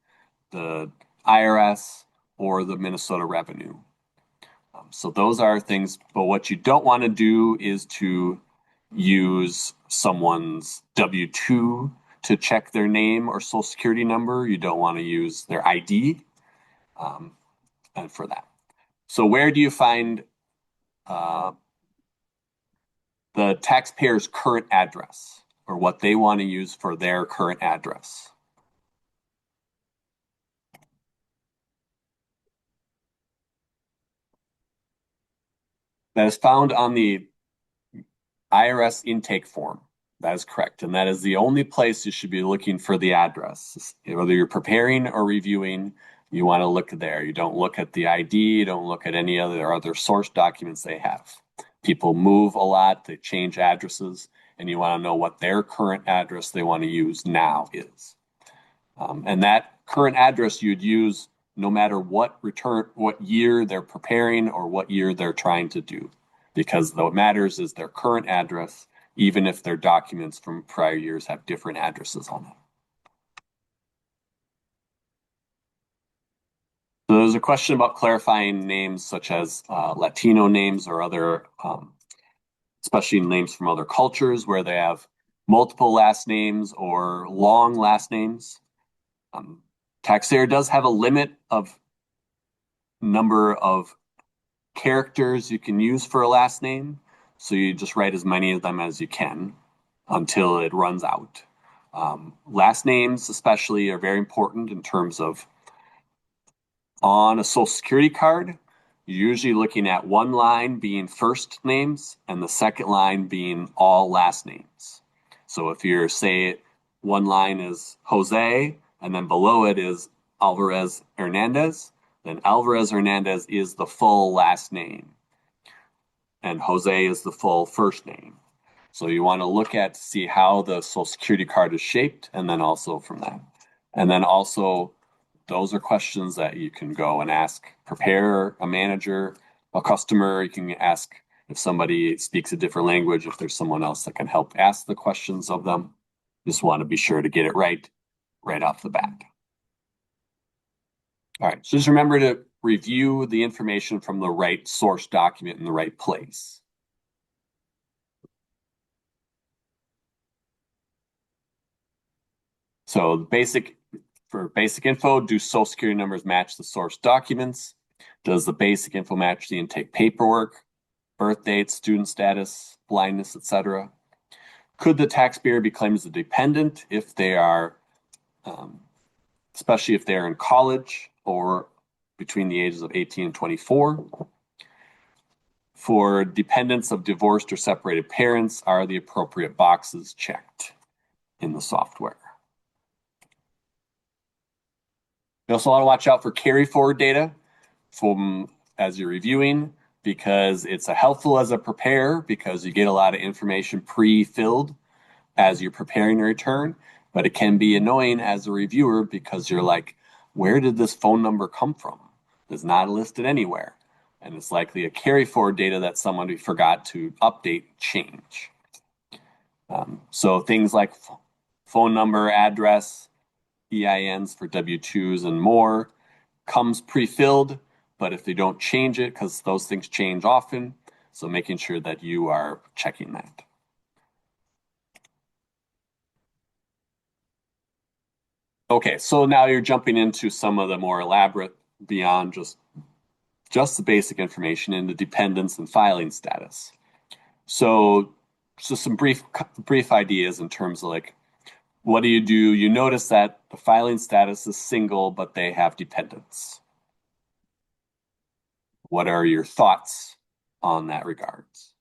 Speaker 2: the IRS, or the Minnesota Revenue. So those are things, but what you don't want to do is to use someone's W-2 to check their name or social security number. You don't want to use their ID and for that. So where do you find the taxpayer's current address or what they want to use for their current address? That is found on the IRS intake form. That is correct. And that is the only place you should be looking for the address. Whether you're preparing or reviewing, you want to look there. You don't look at the ID, you don't look at any other source documents they have. People move a lot, they change addresses, and you want to know what their current address they want to use now is. And that current address you'd use no matter what year they're preparing or what year they're trying to do, because what matters is their current address, even if their documents from prior years have different addresses on them. So there's a question about clarifying names such as Latino names or other, especially names from other cultures where they have multiple last names or long last names. Taxpayer does have a limit of number of characters you can use for a last name. So you just write as many of them as you can until it runs out. Last names especially are very important in terms of on a social security card, you're usually looking at one line being first names and the second line being all last names. So if you're, say, one line is Jose and then below it is Alvarez Hernandez, then Alvarez Hernandez is the full last name and Jose is the full first name. So you want to look at see how the social security card is shaped and then also from that. And then also those are questions that you can go and ask, prepare a manager, a customer. You can ask if somebody speaks a different language, if there's someone else that can help ask the questions of them. Just want to be sure to get it right off the bat. All right, so just remember to review the information from the right source document in the right place. So for basic info, do social security numbers match the source documents? Does the basic info match the intake paperwork, birth dates, student status, blindness, etc.? Could the taxpayer be claimed as a dependent if they are, especially if they're in college or between the ages of 18 and 24? For dependents of divorced or separated parents, are the appropriate boxes checked in the software? You also want to watch out for carry forward data from as you're reviewing, because it's helpful as a preparer because you get a lot of information pre-filled as you're preparing a return, but it can be annoying as a reviewer because you're like, where did this phone number come from? It's not listed anywhere. And it's likely a carry forward data that someone forgot to update, change. So things like phone number, address, EINs for W-2s and more comes pre-filled, but if they don't change it, because those things change often, so making sure that you are checking that. Okay, so now you're jumping into some of the more elaborate beyond just the basic information into dependents and filing status. So some brief ideas in terms of like, what do? You notice that the filing status is single, but they have dependents. What are your thoughts on that regards?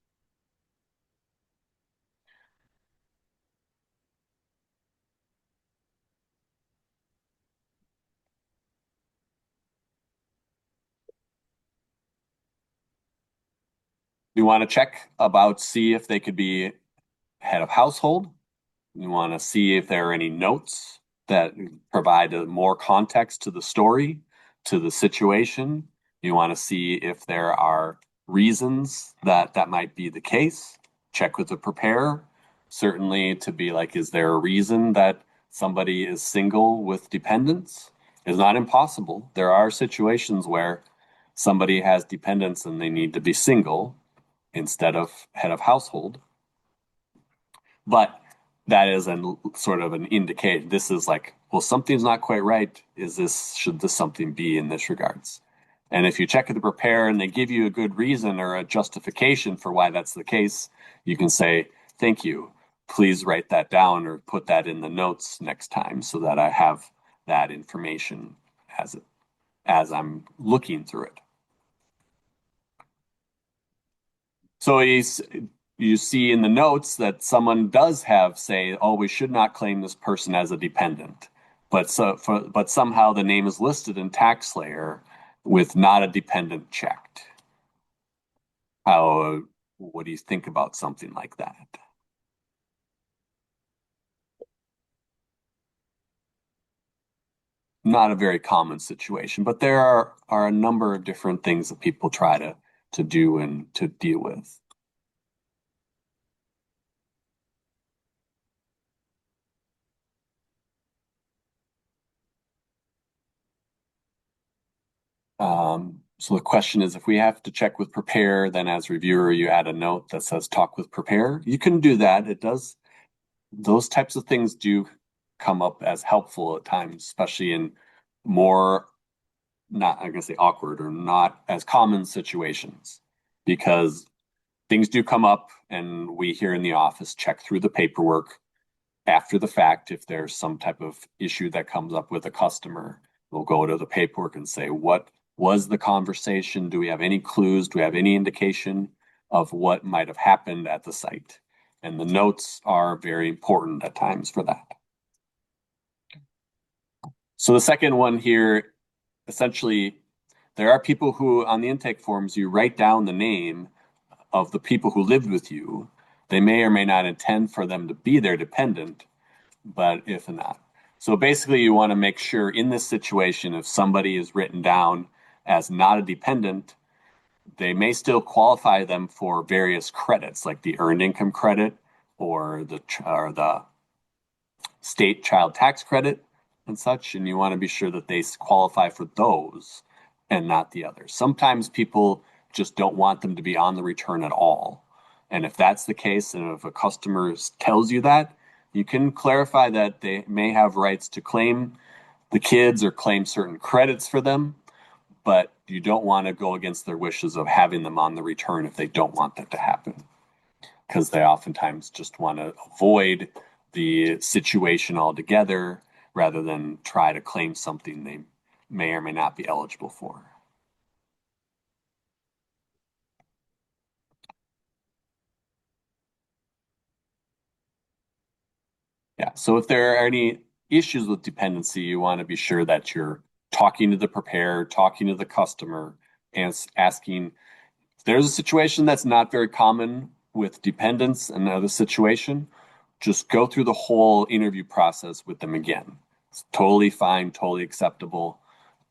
Speaker 2: You want to check about, see if they could be head of household. You want to see if there are any notes that provide more context to the story, to the situation. You want to see if there are reasons that might be the case. Check with the preparer, certainly to be like, is there a reason that somebody is single with dependents? It's not impossible. There are situations where somebody has dependents and they need to be single instead of head of household. But that is sort of an indication. This is like, well, something's not quite right. Should this something be in this regards? And if you check with the preparer and they give you a good reason or a justification for why that's the case, you can say, thank you. Please write that down or put that in the notes next time so that I have that information as I'm looking through it. So you see in the notes that someone does have say, oh, we should not claim this person as a dependent. But somehow the name is listed in TaxSlayer with not a dependent checked. What do you think about something like that? Not a very common situation, but there are a number of different things that people try to do and to deal with. So the question is, if we have to check with prepare, then as reviewer, you add a note that says talk with prepare. You can do that. Those types of things do come up as helpful at times, especially in more, not, I'm going to say awkward or not as common situations, because things do come up and we here in the office check through the paperwork after the fact. If there's some type of issue that comes up with a customer, we'll go to the paperwork and say, what was the conversation? Do we have any clues? Do we have any indication of what might have happened at the site? And the notes are very important at times for that. So the second one here, essentially, there are people who on the intake forms, you write down the name of the people who lived with you. They may or may not intend for them to be their dependent, but if not. So basically you want to make sure in this situation, if somebody is written down as not a dependent, they may still qualify them for various credits like the earned income credit or the state child tax credit and such. And you want to be sure that they qualify for those and not the others. Sometimes people just don't want them to be on the return at all. And if that's the case, and if a customer tells you that, you can clarify that they may have rights to claim the kids or claim certain credits for them, but you don't want to go against their wishes of having them on the return if they don't want that to happen, because they oftentimes just want to avoid the situation altogether rather than try to claim something they may or may not be eligible for. Yeah, so if there are any issues with dependency, you want to be sure that you're talking to the preparer, talking to the customer, and asking if there's a situation that's not very common with dependents and another situation, just go through the whole interview process with them again. It's totally fine, totally acceptable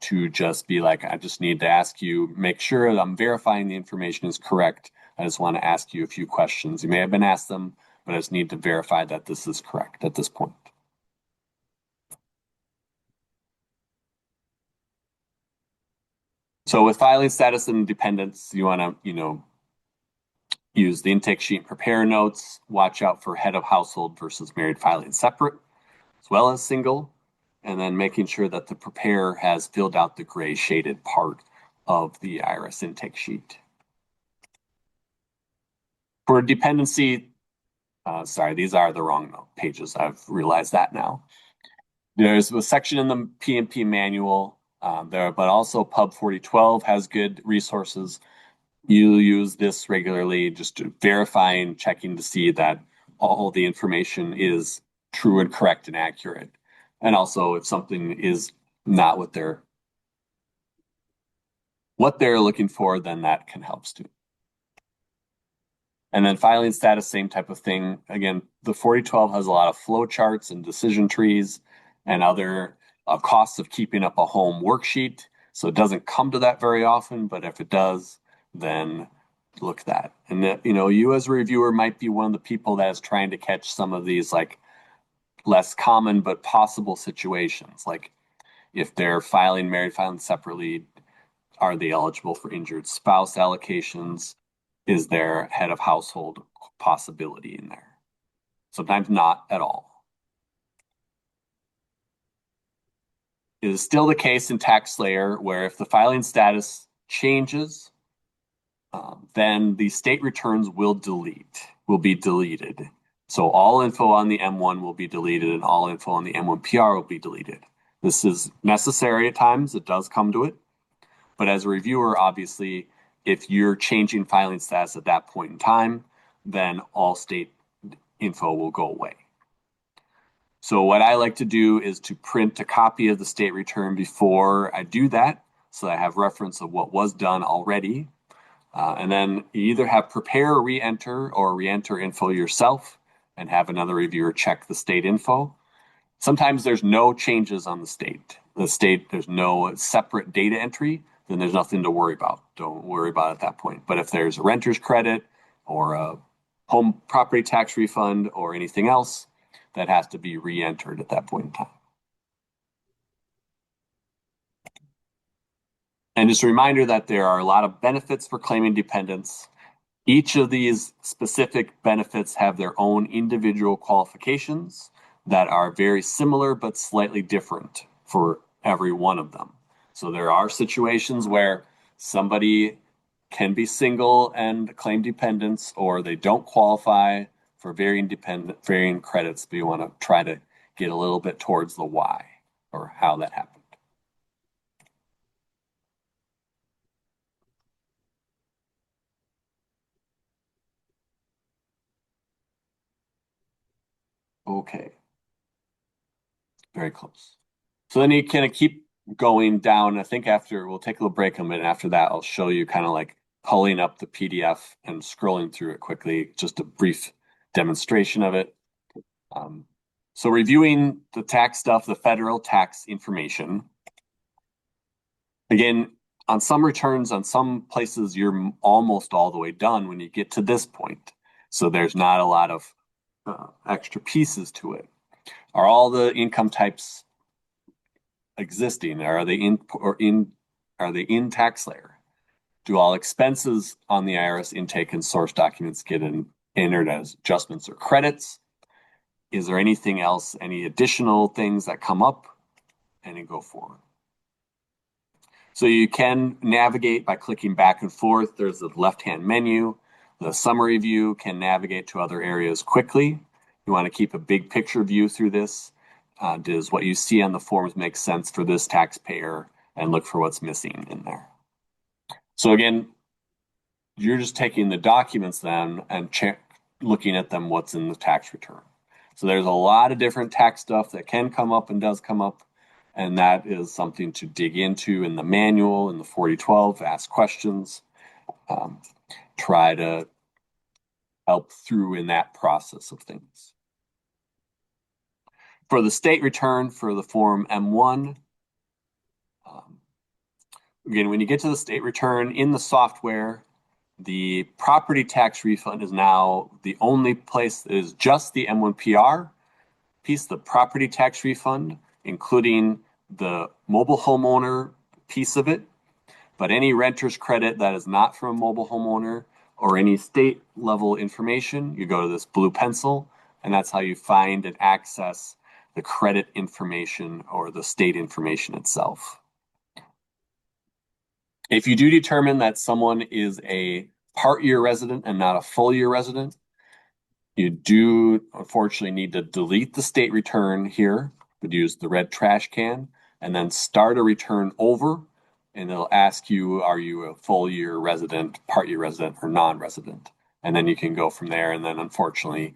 Speaker 2: to just be like, I just need to ask you, make sure that I'm verifying the information is correct. I just want to ask you a few questions. You may have been asked them, but I just need to verify that this is correct at this point. So with filing status and dependents, you want to, use the intake sheet and prepare notes, watch out for head of household versus married filing separate, as well as single, and then making sure that the preparer has filled out the gray shaded part of the IRS intake sheet. For dependency, sorry, these are the wrong pages. I've realized that now. There's a section in the PMP manual there, but also Pub 4012 has good resources. You use this regularly, just to verifying, checking to see that all the information is true and correct and accurate. And also if something is not what they're looking for, then that can help too. And then filing status, same type of thing. Again, the 4012 has a lot of flow charts and decision trees and other costs of keeping up a home worksheet. So it doesn't come to that very often, but if it does, then look at that. And that, you as a reviewer might be one of the people that is trying to catch some of these like less common but possible situations. Like if they're married filing separately, Are they eligible for injured spouse allocations? Is there head of household possibility in there? Sometimes not at all. It is still the case in TaxSlayer where if the filing status changes, then the state returns will be deleted. So all info on the M1 will be deleted and all info on the M1 PR will be deleted. This is necessary at times. It does come to it. But as a reviewer, obviously, if you're changing filing status at that point in time, then all state info will go away. So what I like to do is to print a copy of the state return before I do that, so I have reference of what was done already. And then you either have prepare re-enter or re-enter info yourself and have another reviewer check the state info. Sometimes there's no changes on the state. There's no separate data entry, then there's nothing to worry about. Don't worry about it at that point. But if there's a renter's credit or a home property tax refund or anything else, that has to be re-entered at that point in time. And just a reminder that there are a lot of benefits for claiming dependents. Each of these specific benefits have their own individual qualifications that are very similar but slightly different for every one of them. So there are situations where somebody can be single and claim dependents, or they don't qualify for varying credits, but you want to try to get a little bit towards the why or how that happened. Okay. Very close. So then you kind of keep going down. I think after, we'll take a little break a minute. After that, I'll show you kind of like pulling up the PDF and scrolling through it quickly, just a brief demonstration of it. So reviewing the tax stuff, the federal tax information. Again, on some returns, on some places, you're almost all the way done when you get to this point. So there's not a lot of extra pieces to it. Are all the income types existing? Are they in TaxSlayer? Do all expenses on the IRS intake and source documents get entered as adjustments or credits? Is there anything else, any additional things that come up? And then go forward. So you can navigate by clicking back and forth. There's the left-hand menu. The summary view can navigate to other areas quickly. You want to keep a big picture view through this. Does what you see on the forms make sense for this taxpayer, and look for what's missing in there. So again, you're just taking the documents then and looking at them, what's in the tax return. So there's a lot of different tax stuff that can come up and does come up. And that is something to dig into in the manual, in the 4012, ask questions, try to help through in that process of things. For the state return for the form M1, again, when you get to the state return in the software, the property tax refund is now the only place that is just the M1 PR piece, the property tax refund, including the mobile homeowner piece of it. But any renter's credit that is not from a mobile homeowner or any state level information, you go to this blue pencil, and that's how you find and access the credit information or the state information itself. If you do determine that someone is a part-year resident and not a full-year resident, you do unfortunately need to delete the state return here, but use the red trash can, and then start a return over, and it'll ask you, are you a full-year resident, part-year resident, or non-resident? And then you can go from there, and then unfortunately,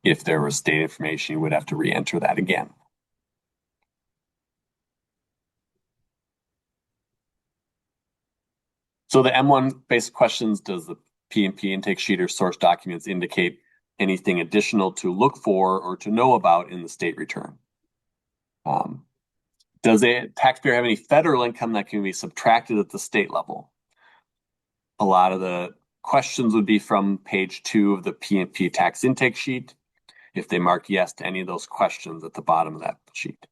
Speaker 2: if there was state information, you would have to re-enter that again. So the M1 basic questions, does the P&P intake sheet or source documents indicate anything additional to look for or to know about in the state return? Does a taxpayer have any federal income that can be subtracted at the state level? A lot of the questions would be from page 2 of the P&P tax intake sheet, if they mark yes to any of those questions at the bottom of that sheet.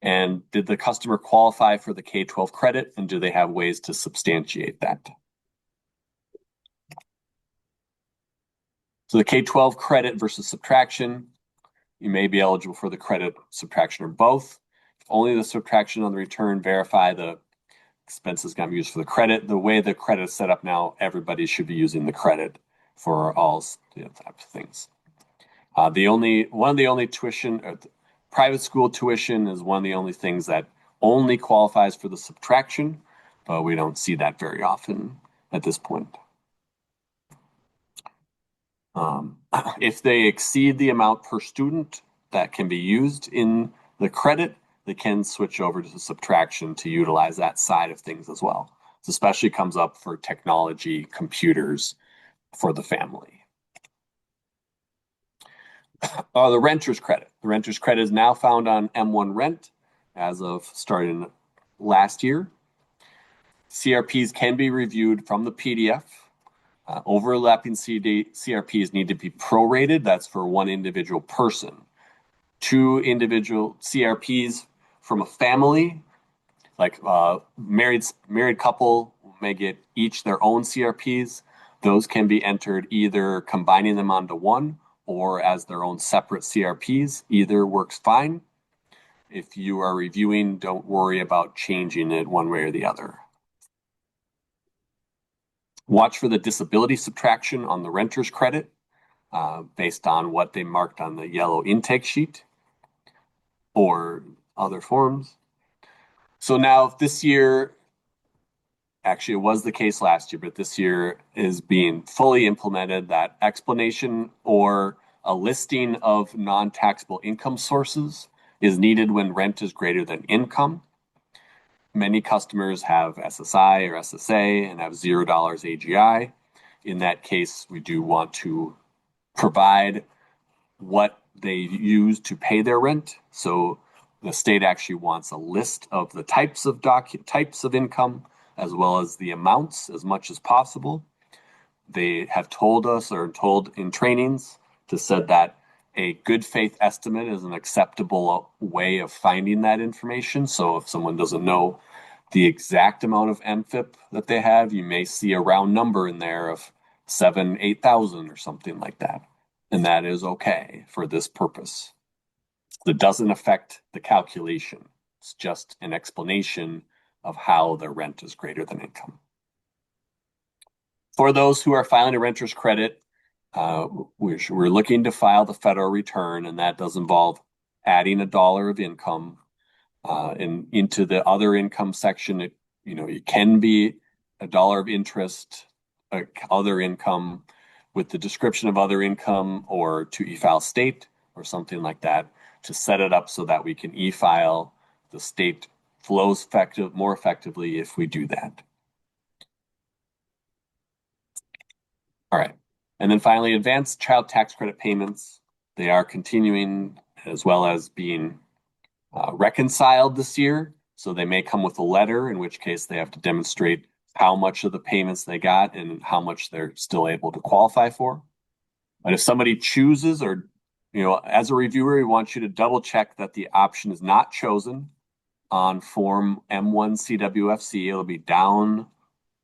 Speaker 2: And did the customer qualify for the K-12 credit, and do they have ways to substantiate that? So the K-12 credit versus subtraction, you may be eligible for the credit, subtraction, or both. If only the subtraction on the return, verify the expenses going to be used for the credit. The way the credit is set up now, everybody should be using the credit for all types of things. One of the only tuition, private school tuition is one of the only things that only qualifies for the subtraction, but we don't see that very often at this point. If they exceed the amount per student that can be used in the credit, they can switch over to the subtraction to utilize that side of things as well. This especially comes up for technology, computers for the family. The renter's credit. The renter's credit is now found on M1 Rent as of starting last year. CRPs can be reviewed from the PDF. Overlapping CRPs need to be prorated. That's for one individual person. 2 individual CRPs from a family, like married couple, may get each their own CRPs. Those can be entered either combining them onto one or as their own separate CRPs. Either works fine. If you are reviewing, don't worry about changing it one way or the other. Watch for the disability subtraction on the renter's credit based on what they marked on the yellow intake sheet or other forms. So now this year, actually it was the case last year, but this year is being fully implemented, that explanation or a listing of non-taxable income sources is needed when rent is greater than income. Many customers have SSI or SSA and have $0 AGI. In that case, we do want to provide what they use to pay their rent. So the state actually wants a list of the types of income as well as the amounts as much as possible. They have told us or told in trainings to said that a good faith estimate is an acceptable way of finding that information. So if someone doesn't know the exact amount of MFIP that they have, you may see a round number in there of 8,000 or something like that. And that is okay for this purpose. It doesn't affect the calculation. It's just an explanation of how the rent is greater than income. For those who are filing a renter's credit, we're looking to file the federal return, and that does involve adding $1 of income and into the other income section. It can be $1 of interest, other income with the description of other income, or to e-file state or something like that to set it up so that we can e-file. The state flows more effectively if we do that. All right. And then finally, advanced child tax credit payments. They are continuing as well as being reconciled this year. So they may come with a letter, in which case they have to demonstrate how much of the payments they got and how much they're still able to qualify for. But if somebody chooses, or, as a reviewer, we want you to double check that the option is not chosen on form M1 CWFC. It'll be down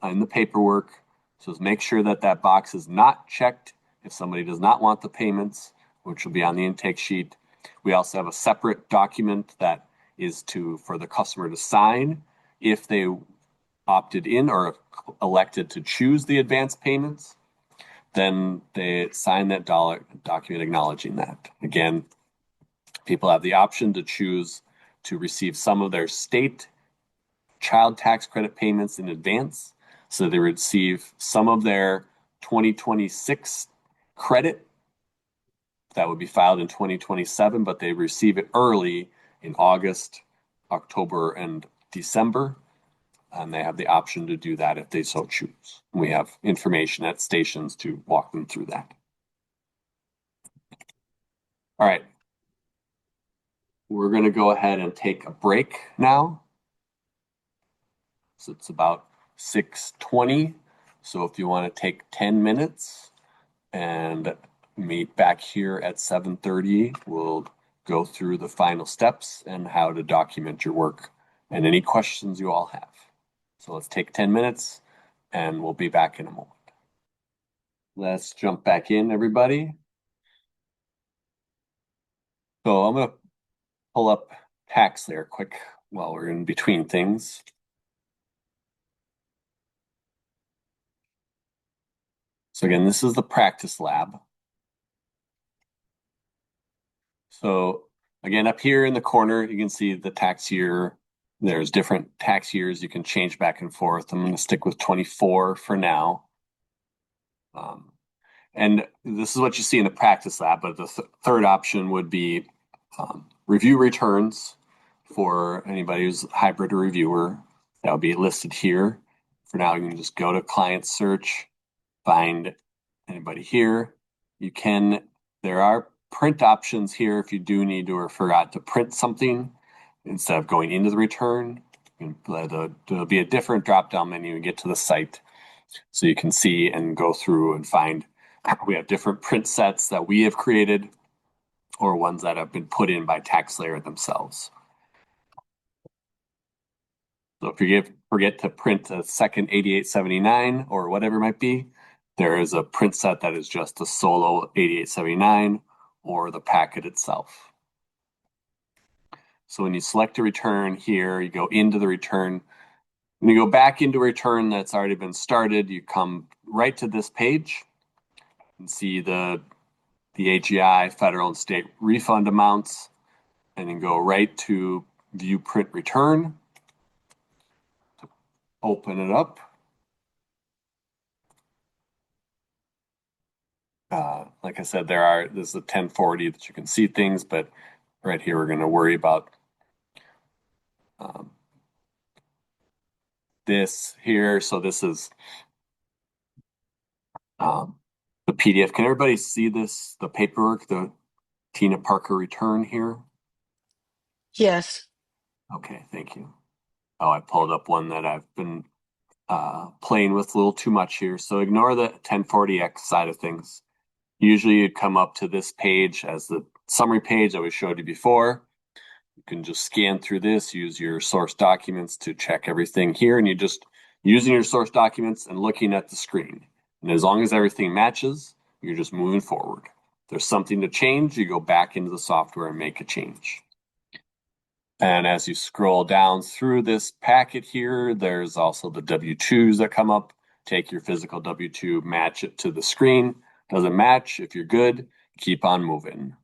Speaker 2: in the paperwork. So make sure that that box is not checked if somebody does not want the payments, which will be on the intake sheet. We also have a separate document that is for the customer to sign if they opted in or elected to choose the advanced payments. Then they sign that document acknowledging that. Again, people have the option to choose to receive some of their state child tax credit payments in advance. So they receive some of their 2026 credit that would be filed in 2027, but they receive it early in August, October, and December. And they have the option to do that if they so choose. We have information at stations to walk them through that. All right. We're going to go ahead and take a break now. So it's about 6:20. So if you want to take 10 minutes and meet back here at 7:30, we'll go through the final steps and how to document your work and any questions you all have. So let's take 10 minutes and we'll be back in a moment. Let's jump back in, everybody. So I'm going to pull up tax layer quick while we're in between things. So again, this is the practice lab. So again, up here in the corner, you can see the tax year. There's different tax years you can change back and forth. I'm going to stick with 24 for now. And this is what you see in the practice lab, but the third option would be review returns for anybody who's hybrid or reviewer. That would be listed here. For now, you can just go to client search, find anybody here. There are print options here if you do need to or forgot to print something instead of going into the return. There'll be a different drop-down menu and get to the site so you can see and go through and find. We have different print sets that we have created or ones that have been put in by TaxSlayer themselves. So if you forget to print a second 8879 or whatever it might be, there is a print set that is just a solo 8879 or the packet itself. So when you select a return here, you go into the return. When you go back into a return that's already been started, you come right to this page and see the AGI, federal and state refund amounts, and then go right to view print return. Open it up. Like I said, this is a 1040 that you can see things, but right here we're going to worry about this here. So this is the PDF. Can everybody see this, the paperwork, the Tina Parker return here?
Speaker 4: Yes.
Speaker 2: Okay, thank you. Oh, I pulled up one that I've been playing with a little too much here. So ignore the 1040X side of things. Usually you'd come up to this page as the summary page that we showed you before. You can just scan through this, use your source documents to check everything here, and you're just using your source documents and looking at the screen. And as long as everything matches, you're just moving forward. If there's something to change, you go back into the software and make a change. And as you scroll down through this packet here, there's also the W-2s that come up. Take your physical W-2, match it to the screen. Doesn't match, if you're good, keep on moving.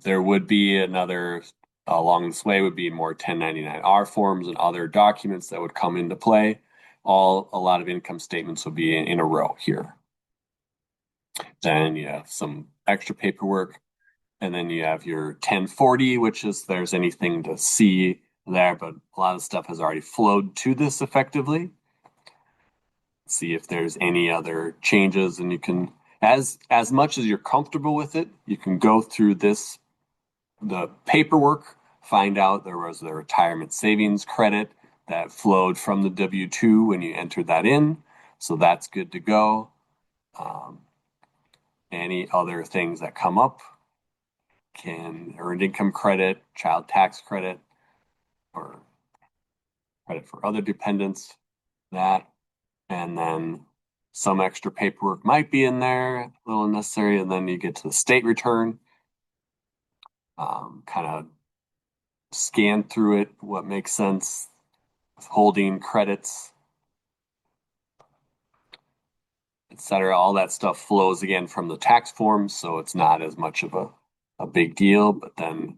Speaker 2: There would be another, along this way would be more 1099-R forms and other documents that would come into play. A lot of income statements would be in a row here. Then you have some extra paperwork. And then you have your 1040, which is there's anything to see there, but a lot of stuff has already flowed to this effectively. See if there's any other changes, and you can, as much as you're comfortable with it, you can go through the paperwork, find out there was the retirement savings credit that flowed from the W-2 when you entered that in. So that's good to go. Any other things that come up, earned income credit, child tax credit, or credit for other dependents, that, and then some extra paperwork might be in there, a little unnecessary, and then you get to the state return, kind of scan through it, what makes sense, withholding credits, etc. All that stuff flows again from the tax forms, so it's not as much of a big deal. But then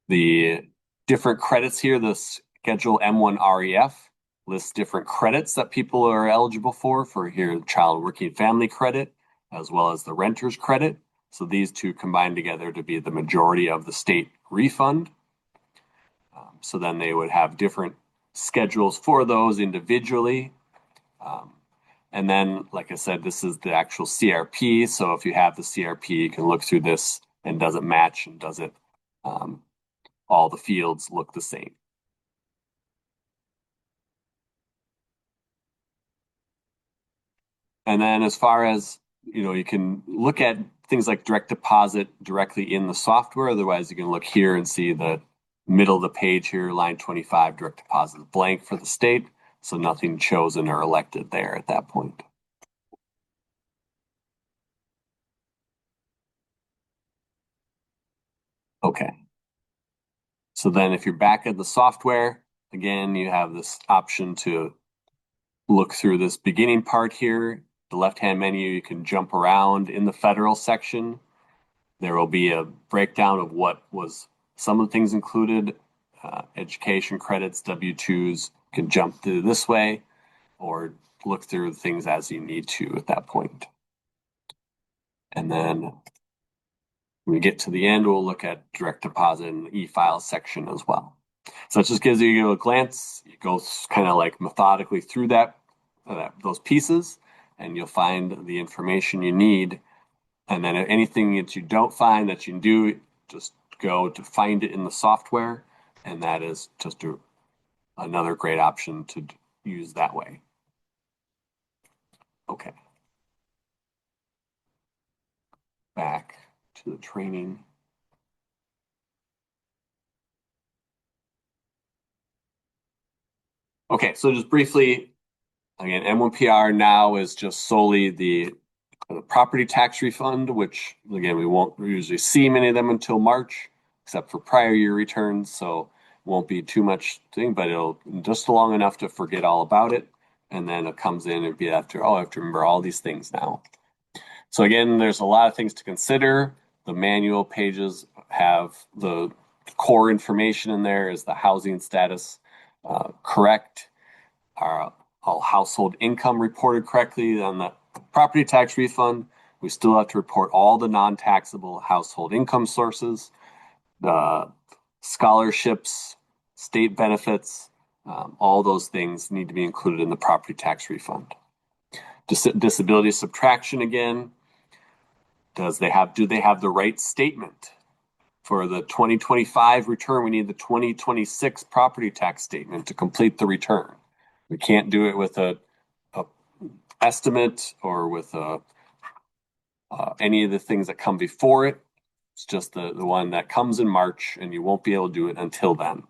Speaker 2: the different credits here, the Schedule M1 REF lists different credits that people are eligible for here, child working family credit, as well as the renter's credit. So these two combine together to be the majority of the state refund. So then they would have different schedules for those individually. And then, like I said, this is the actual CRP. So if you have the CRP, you can look through this and does it match and does it, all the fields look the same. And then as far as you can look at things like direct deposit directly in the software. Otherwise, you can look here and see the middle of the page here, line 25, direct deposit is blank for the state. So nothing chosen or elected there at that point. Okay. So then if you're back at the software, again, you have this option to look through this beginning part here. The left-hand menu, you can jump around in the federal section. There will be a breakdown of what was some of the things included, education credits, W-2s. You can jump through this way or look through things as you need to at that point. And then when we get to the end, we'll look at direct deposit in the e-file section as well. So it just gives you a glance. It goes kind of like methodically through those pieces, and you'll find the information you need. And then anything that you don't find that you can do, just go to find it in the software, and that is just another great option to use that way. Okay. Back to the training. Okay, so just briefly, again, M1PR now is just solely the property tax refund, which again, we won't usually see many of them until March, except for prior year returns. So it won't be too much thing, but it'll just long enough to forget all about it. And then it comes in and be after, oh, I have to remember all these things now. So again, there's a lot of things to consider. The manual pages have the core information in there. Is the housing status correct? Are all household income reported correctly on the property tax refund? We still have to report all the non-taxable household income sources, the scholarships, state benefits, all those things need to be included in the property tax refund. Disability subtraction again. Do they have the right statement? For the 2025 return, we need the 2026 property tax statement to complete the return. We can't do it with a estimate or with any of the things that come before it. It's just the one that comes in March, and you won't be able to do it until then.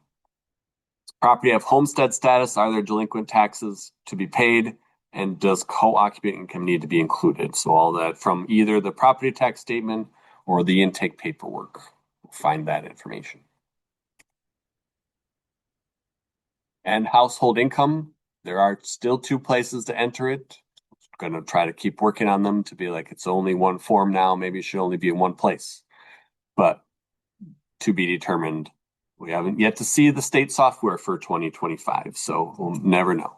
Speaker 2: Property have homestead status. Are there delinquent taxes to be paid? And does co-occupant income need to be included? So all that from either the property tax statement or the intake paperwork. We'll find that information. And household income, there are still 2 places to enter it. I'm going to try to keep working on them to be like it's only one form now. Maybe it should only be in one place. But to be determined. We haven't yet to see the state software for 2025, so we'll never know.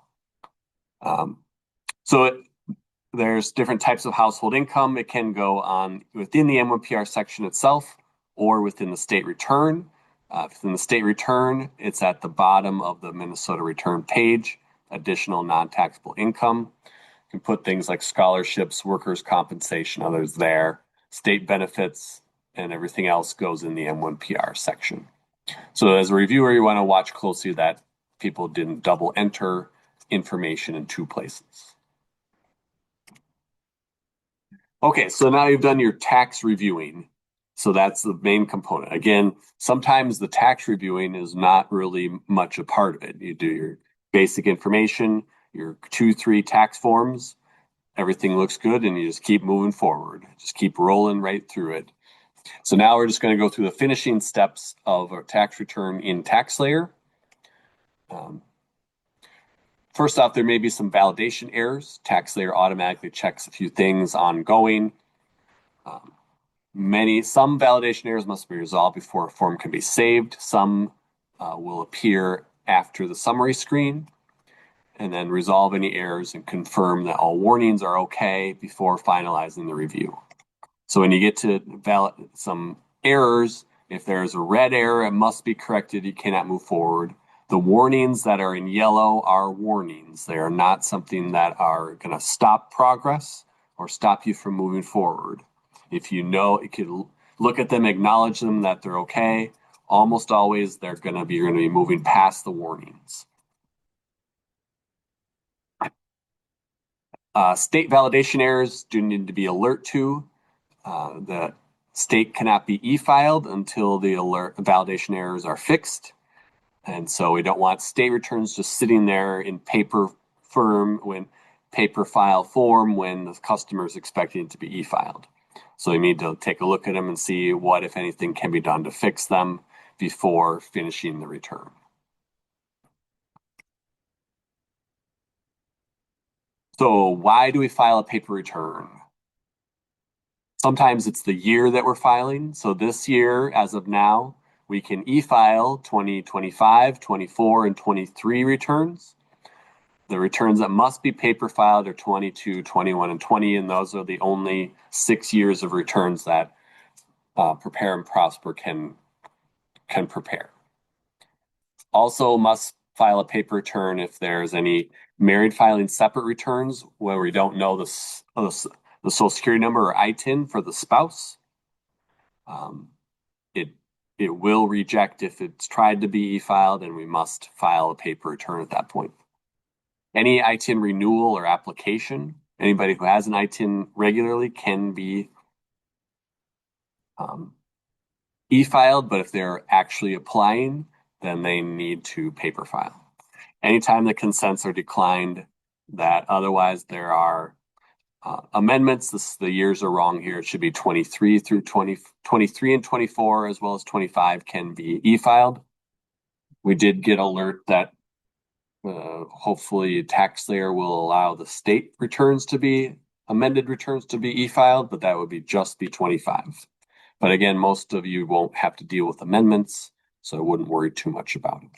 Speaker 2: There's different types of household income. It can go on within the M1PR section itself or within the state return. Within the state return, it's at the bottom of the Minnesota return page, additional non-taxable income. You can put things like scholarships, workers' compensation, others there, state benefits, and everything else goes in the M1PR section. So as a reviewer, you want to watch closely that people didn't double enter information in 2 places. Okay, so now you've done your tax reviewing. So that's the main component. Again, sometimes the tax reviewing is not really much a part of it. You do your basic information, your 2-3 tax forms, everything looks good, and you just keep moving forward. Just keep rolling right through it. So now we're just going to go through the finishing steps of our tax return in TaxSlayer. First off, there may be some validation errors. TaxSlayer automatically checks a few things ongoing. Some validation errors must be resolved before a form can be saved. Some will appear after the summary screen, and then resolve any errors and confirm that all warnings are okay before finalizing the review. So when you get to some errors, if there's a red error, it must be corrected. You cannot move forward. The warnings that are in yellow are warnings. They are not something that are going to stop progress or stop you from moving forward. If you know, you can look at them, acknowledge them that they're okay. Almost always you're going to be moving past the warnings. State validation errors do need to be alert to. The state cannot be e-filed until the validation errors are fixed. And so we don't want state returns just sitting there in paper file form when the customer is expecting it to be e-filed. So we need to take a look at them and see what, if anything, can be done to fix them before finishing the return. So why do we file a paper return? Sometimes it's the year that we're filing. So this year, as of now, we can e-file 2025, 24, and 23 returns. The returns that must be paper filed are 22, 21, and 20, and those are the only 6 years of returns that Prepare and Prosper can prepare. Also must file a paper return if there's any married filing separate returns where we don't know the Social Security number or ITIN for the spouse. It will reject if it's tried to be e-filed, and we must file a paper return at that point. Any ITIN renewal or application, anybody who has an ITIN regularly can be e-filed, but if they're actually applying, then they need to paper file. Anytime the consents are declined, that otherwise there are amendments, the years are wrong here. It should be 23 through 23 and 24, as well as 25 can be e-filed. We did get alert that hopefully TaxSlayer will allow the state returns to be amended returns to be e-filed, but that would be just be 25. But again, most of you won't have to deal with amendments, so I wouldn't worry too much about it.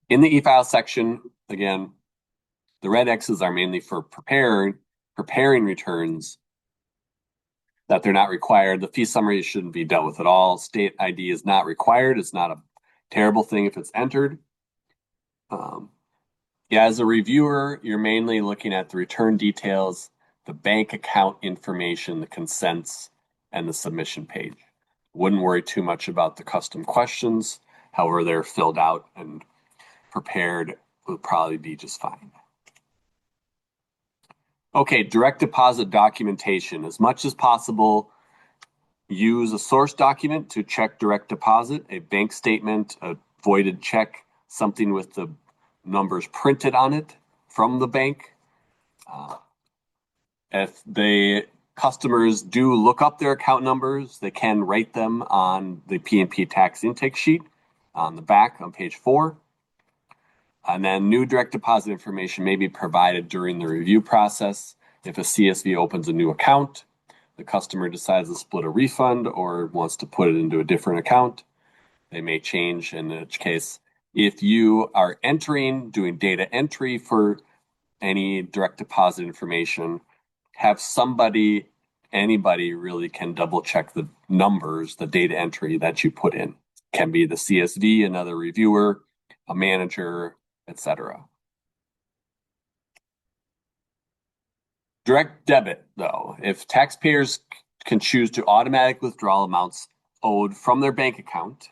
Speaker 2: In the e-file section, again, the red X's are mainly for preparing returns that they're not required. The fee summary shouldn't be dealt with at all. State ID is not required. It's not a terrible thing if it's entered. As a reviewer, you're mainly looking at the return details, the bank account information, the consents, and the submission page. Wouldn't worry too much about the custom questions. However, they're filled out and prepared will probably be just fine. Okay, direct deposit documentation. As much as possible, use a source document to check direct deposit, a bank statement, a voided check, something with the numbers printed on it from the bank. If the customers do look up their account numbers, they can write them on the P&P tax intake sheet on the back on page 4. And then new direct deposit information may be provided during the review process. If a CSV opens a new account, the customer decides to split a refund or wants to put it into a different account, they may change, in which case, if you are doing data entry for any direct deposit information, have anybody really can double check the numbers, the data entry that you put in. Can be the CSV, another reviewer, a manager, etc. Direct debit, though, if taxpayers can choose to automatic withdrawal amounts owed from their bank account,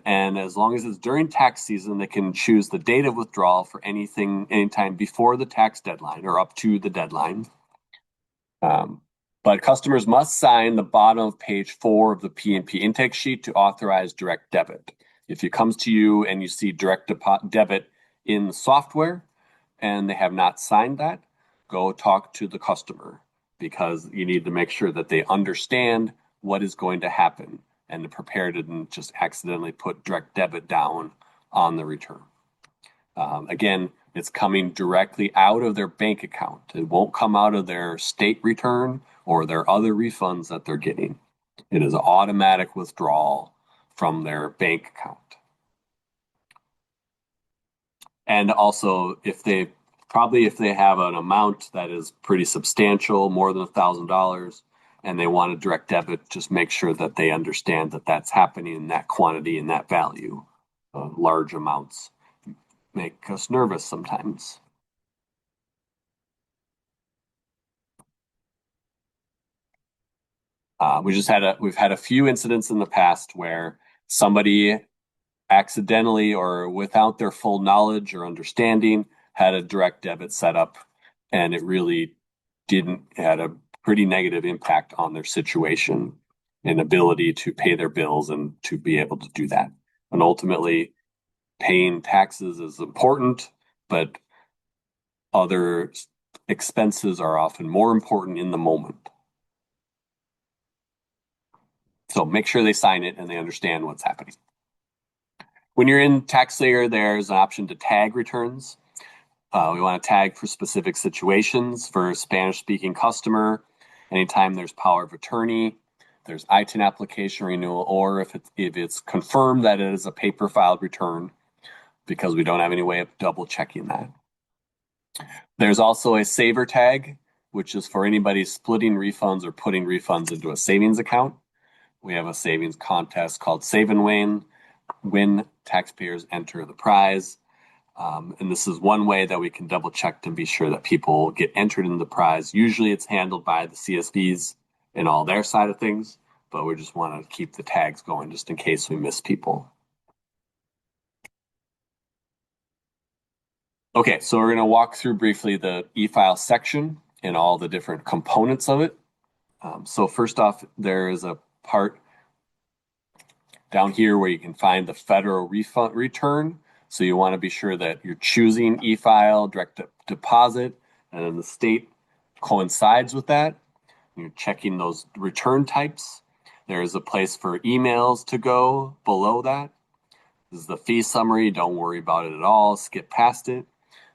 Speaker 2: and as long as it's during tax season, they can choose the date of withdrawal for anytime before the tax deadline or up to the deadline. But customers must sign the bottom of page 4 of the P&P intake sheet to authorize direct debit. If it comes to you and you see direct debit in the software and they have not signed that, go talk to the customer, because you need to make sure that they understand what is going to happen and to prepare to just accidentally put direct debit down on the return. Again, it's coming directly out of their bank account. It won't come out of their state return or their other refunds that they're getting. It is an automatic withdrawal from their bank account. And also, if they have an amount that is pretty substantial, more than $1,000, and they want a direct debit, just make sure that they understand that that's happening in that quantity and that value. Large amounts make us nervous sometimes. We've had a few incidents in the past where somebody accidentally or without their full knowledge or understanding had a direct debit set up, and it really had a pretty negative impact on their situation and ability to pay their bills and to be able to do that. And ultimately, paying taxes is important, but other expenses are often more important in the moment. So make sure they sign it and they understand what's happening. When you're in TaxSlayer, there's an option to tag returns. We want to tag for specific situations. For a Spanish-speaking customer, anytime there's power of attorney, there's ITIN application renewal, or if it's confirmed that it is a paper filed return, because we don't have any way of double checking that. There's also a saver tag, which is for anybody splitting refunds or putting refunds into a savings account. We have a savings contest called Save and Win. Taxpayers enter the prize. And this is one way that we can double check to be sure that people get entered in the prize. Usually it's handled by the CSVs and all their side of things, but we just want to keep the tags going just in case we miss people. Okay, so we're going to walk through briefly the e-file section and all the different components of it. So first off, there is a part down here where you can find the federal refund return. So you want to be sure that you're choosing e-file, direct deposit, and then the state coincides with that. You're checking those return types. There is a place for emails to go below that. This is the fee summary. Don't worry about it at all. Skip past it.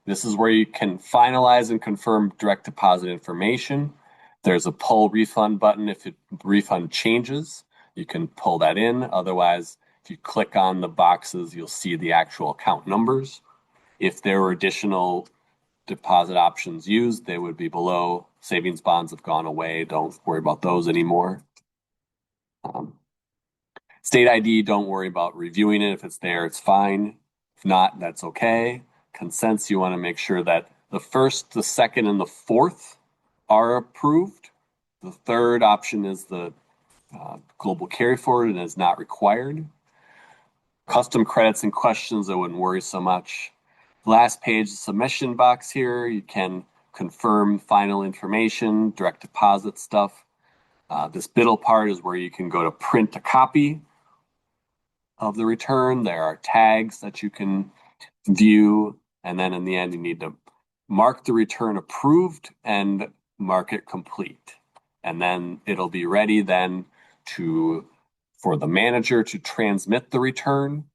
Speaker 2: This is where you can finalize and confirm direct deposit information. There's a pull refund button if the refund changes. You can pull that in. Otherwise, if you click on the boxes, you'll see the actual account numbers. If there were additional deposit options used, they would be below. Savings bonds have gone away. Don't worry about those anymore. State ID, don't worry about reviewing it. If it's there, it's fine. If not, that's okay. Consents, you want to make sure that the first, the second, and the fourth are approved. The third option is the global carry forward and is not required. Custom credits and questions, I wouldn't worry so much. Last page, the submission box here, you can confirm final information, direct deposit stuff. This middle part is where you can go to print a copy of the return. There are tags that you can view, and then in the end, you need to mark the return approved and mark it complete. And then it'll be ready then for the manager to transmit the return.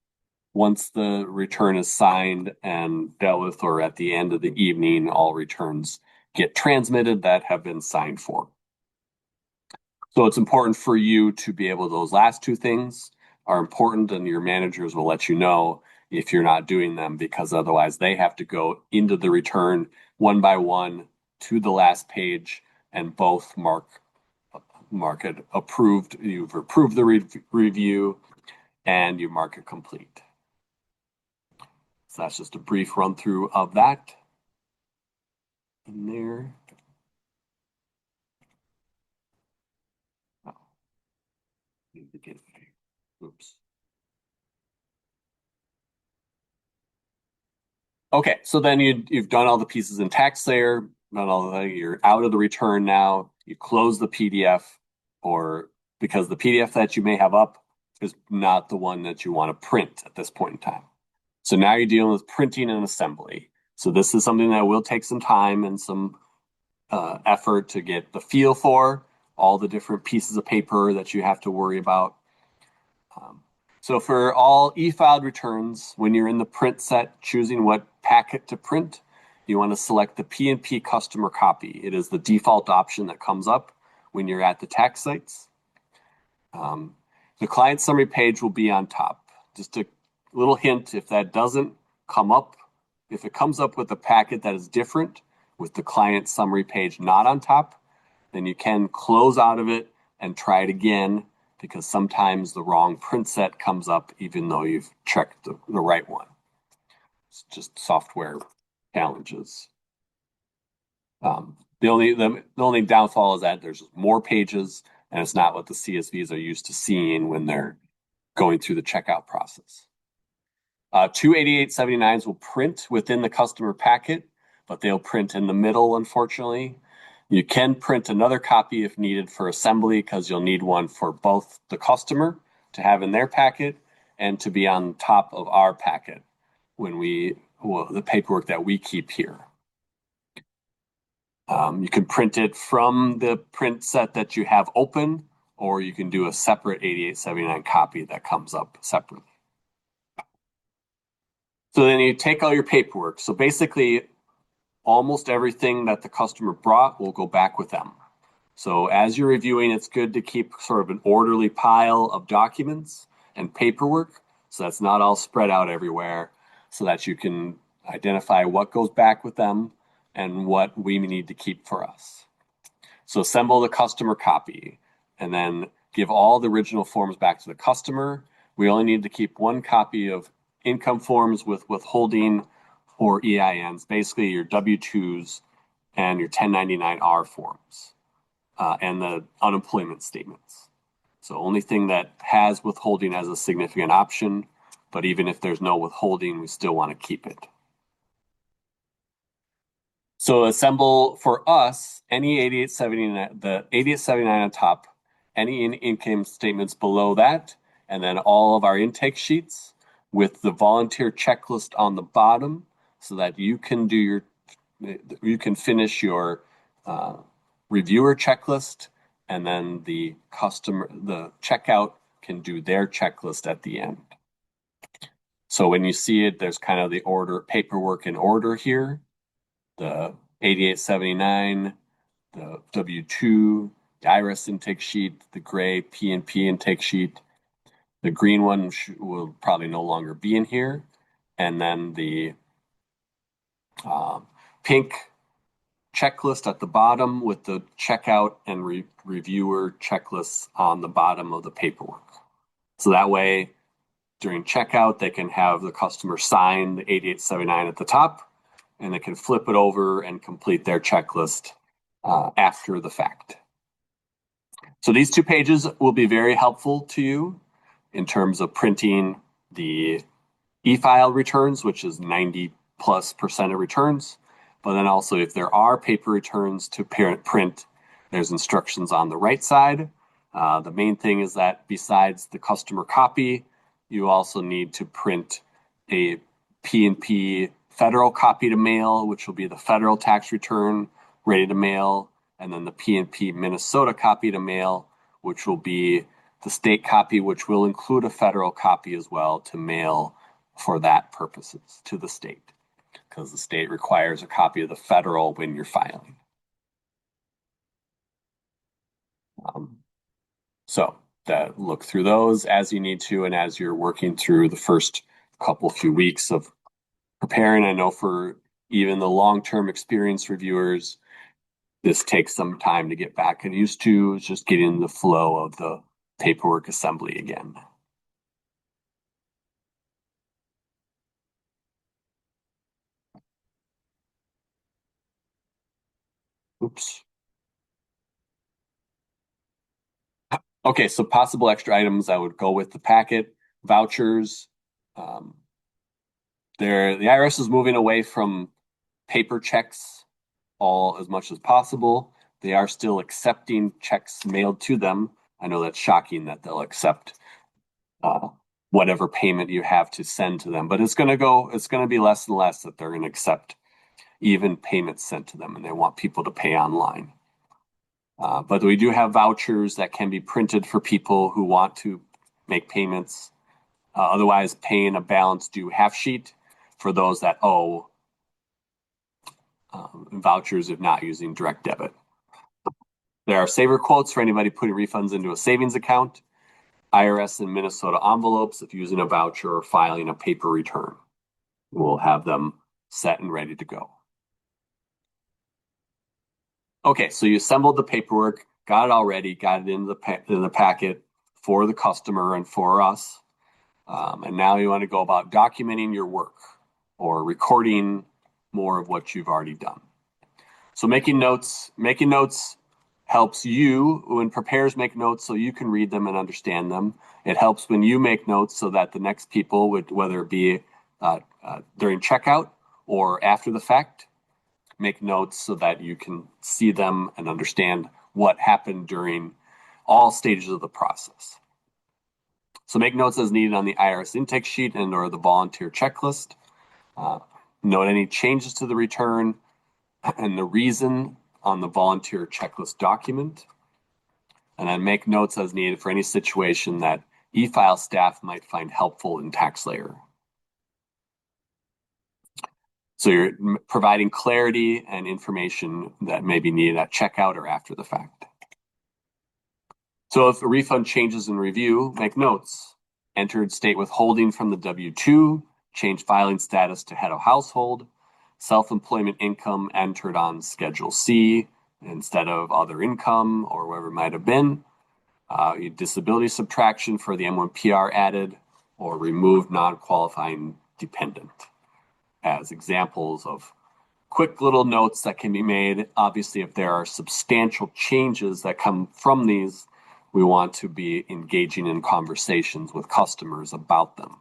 Speaker 2: Once the return is signed and dealt with, or at the end of the evening, all returns get transmitted that have been signed for. So it's important for you to be able, those last two things are important, and your managers will let you know if you're not doing them, because otherwise they have to go into the return one by one to the last page and both mark it approved. You've approved the review and you mark it complete. So that's just a brief run through of that in there. Oh, need to get, oops. Okay, so then you've done all the pieces in TaxSlayer, you're out of the return now. You close the PDF, or because the PDF that you may have up is not the one that you want to print at this point in time. So now you're dealing with printing and assembly. So this is something that will take some time and some effort to get the feel for, all the different pieces of paper that you have to worry about. So for all e-filed returns, when you're in the print set, choosing what packet to print, you want to select the P&P customer copy. It is the default option that comes up when you're at the tax sites. The client summary page will be on top. Just a little hint, if that doesn't come up, if it comes up with a packet that is different with the client summary page not on top, then you can close out of it and try it again, because sometimes the wrong print set comes up even though you've checked the right one. It's just software challenges. The only downfall is that there's more pages and it's not what the CSVs are used to seeing when they're going through the checkout process. Two 8879s will print within the customer packet, but they'll print in the middle, unfortunately. You can print another copy if needed for assembly, because you'll need one for both the customer to have in their packet and to be on top of our packet when the paperwork that we keep here. You can print it from the print set that you have open, or you can do a separate 8879 copy that comes up separately. So then you take all your paperwork. So basically, almost everything that the customer brought will go back with them. So as you're reviewing, it's good to keep sort of an orderly pile of documents and paperwork, so that's not all spread out everywhere, so that you can identify what goes back with them and what we need to keep for us. So assemble the customer copy and then give all the original forms back to the customer. We only need to keep one copy of income forms with withholding or EINs, basically your W-2s and your 1099-R forms, and the unemployment statements. So only thing that has withholding as a significant option, but even if there's no withholding, we still want to keep it. So assemble for us any 8879, the 8879 on top, any income statements below that, and then all of our intake sheets with the volunteer checklist on the bottom, so that you can finish your reviewer checklist, and then the checkout can do their checklist at the end. So when you see it, there's kind of the paperwork in order here. The 8879, the W-2, the IRS intake sheet, the gray P&P intake sheet. The green one will probably no longer be in here. And then the pink checklist at the bottom with the checkout and reviewer checklists on the bottom of the paperwork. So that way, during checkout, they can have the customer sign the 8879 at the top, and they can flip it over and complete their checklist after the fact. So these 2 pages will be very helpful to you in terms of printing the e-file returns, which is 90+% of returns. But then also, if there are paper returns to print, there's instructions on the right side. The main thing is that besides the customer copy, you also need to print a P&P federal copy to mail, which will be the federal tax return ready to mail, and then the P&P Minnesota copy to mail, which will be the state copy, which will include a federal copy as well to mail for that purposes to the state, because the state requires a copy of the federal when you're filing. So look through those as you need to, and as you're working through the first few weeks of preparing. I know for even the long-term experienced reviewers, this takes some time to get back and used to. It's just getting the flow of the paperwork assembly again. Oops. Okay, so possible extra items I would go with the packet, vouchers. The IRS is moving away from paper checks as much as possible. They are still accepting checks mailed to them. I know that's shocking that they'll accept whatever payment you have to send to them, but it's going to be less and less that they're going to accept even payments sent to them, and they want people to pay online. But we do have vouchers that can be printed for people who want to make payments. Otherwise, paying a balance due half sheet for those that owe vouchers if not using direct debit. There are saver quotes for anybody putting refunds into a savings account. IRS and Minnesota envelopes if using a voucher or filing a paper return. We'll have them set and ready to go. Okay, so you assembled the paperwork, got it all ready, got it in the packet for the customer and for us. And now you want to go about documenting your work or recording more of what you've already done. So making notes helps you when preparers make notes so you can read them and understand them. It helps when you make notes so that the next people, whether it be during checkout or after the fact. Make notes so that you can see them and understand what happened during all stages of the process. So make notes as needed on the IRS intake sheet and or the volunteer checklist. Note any changes to the return and the reason on the volunteer checklist document. And then make notes as needed for any situation that e-file staff might find helpful in TaxSlayer. So you're providing clarity and information that may be needed at checkout or after the fact. So if a refund changes in review, make notes. Entered state withholding from the W-2, change filing status to head of household, self-employment income entered on Schedule C instead of other income or whatever it might have been, disability subtraction for the M1PR added, or removed non-qualifying dependent as examples of quick little notes that can be made. Obviously, if there are substantial changes that come from these, we want to be engaging in conversations with customers about them.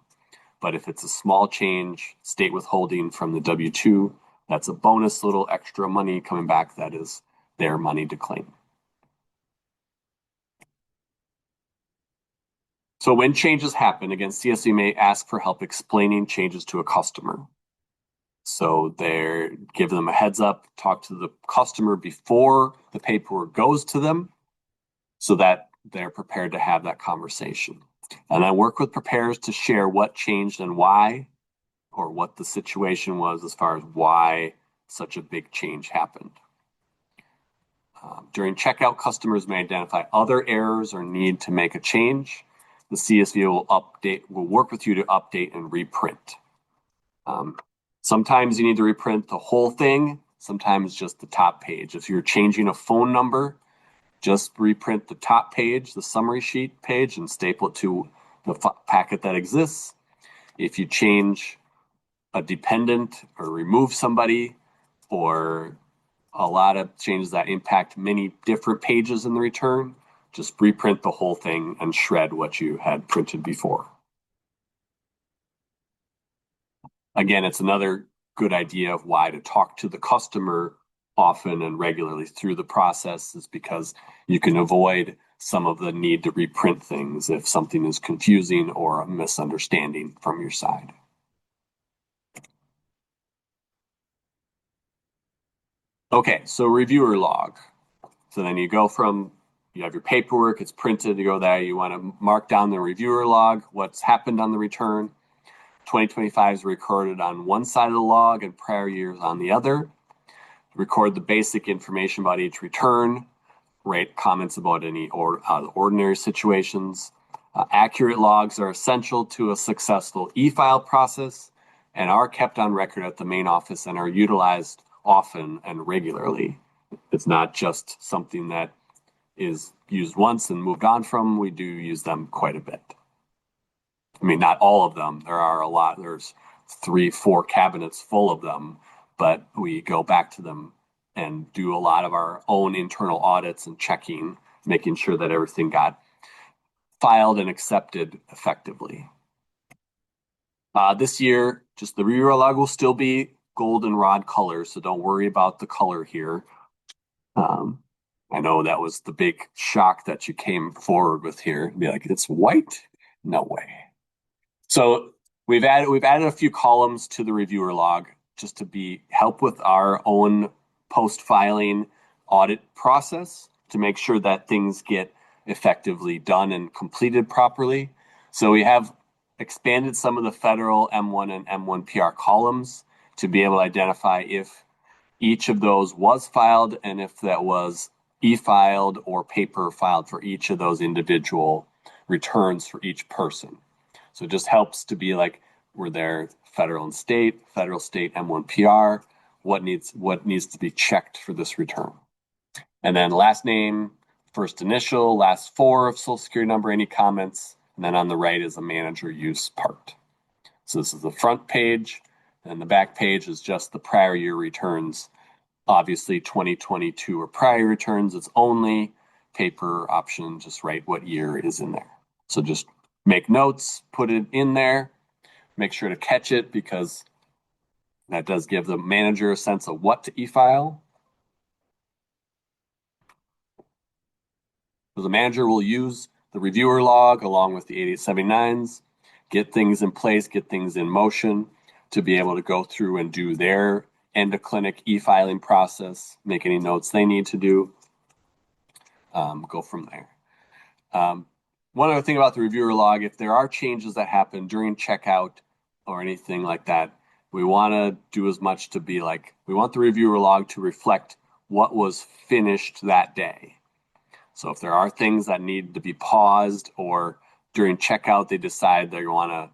Speaker 2: But if it's a small change, state withholding from the W-2, that's a bonus little extra money coming back. That is their money to claim. So when changes happen, again, CSV may ask for help explaining changes to a customer. So they're give them a heads up, talk to the customer before the paperwork goes to them so that they're prepared to have that conversation. And then work with preparers to share what changed and why, or what the situation was as far as why such a big change happened. During checkout, customers may identify other errors or need to make a change. The CSV will work with you to update and reprint. Sometimes you need to reprint the whole thing, sometimes just the top page. If you're changing a phone number, just reprint the top page, the summary sheet page, and staple it to the packet that exists. If you change a dependent or remove somebody, or a lot of changes that impact many different pages in the return, just reprint the whole thing and shred what you had printed before. Again, it's another good idea of why to talk to the customer often and regularly through the process, is because you can avoid some of the need to reprint things if something is confusing or a misunderstanding from your side. Okay, so reviewer log. So then you go from, you have your paperwork, it's printed, you go there, you want to mark down the reviewer log, what's happened on the return. 2025 is recorded on one side of the log and prior years on the other. Record the basic information about each return, write comments about any ordinary situations. Accurate logs are essential to a successful e-file process and are kept on record at the main office and are utilized often and regularly. It's not just something that is used once and moved on from. We do use them quite a bit. I mean, not all of them. There are a lot. There's 3-4 cabinets full of them, but we go back to them and do a lot of our own internal audits and checking, making sure that everything got filed and accepted effectively. This year, just the reviewer log will still be goldenrod color, so don't worry about the color here. I know that was the big shock that you came forward with here. Be like, it's white? No way. So we've added a few columns to the reviewer log just to help with our own post-filing audit process to make sure that things get effectively done and completed properly. So we have expanded some of the federal M1 and M1 PR columns to be able to identify if each of those was filed and if that was e-filed or paper filed for each of those individual returns for each person. So it just helps to be like, we're there federal, state, M1 PR, what needs to be checked for this return. And then last name, first initial, last 4 of social security number, any comments, and then on the right is a manager use part. So this is the front page, and the back page is just the prior year returns. Obviously 2022 or prior returns, it's only paper option, just write what year is in there. So just make notes, put it in there. make sure to catch it because that does give the manager a sense of what to e-file. So the manager will use the reviewer log along with the 8879s, get things in place, get things in motion to be able to go through and do their end of clinic e-filing process, make any notes they need to do, go from there. One other thing about the reviewer log, if there are changes that happen during checkout or anything like that, we want to do as much to be like, we want the reviewer log to reflect what was finished that day. So if there are things that need to be paused or during checkout, they decide they want to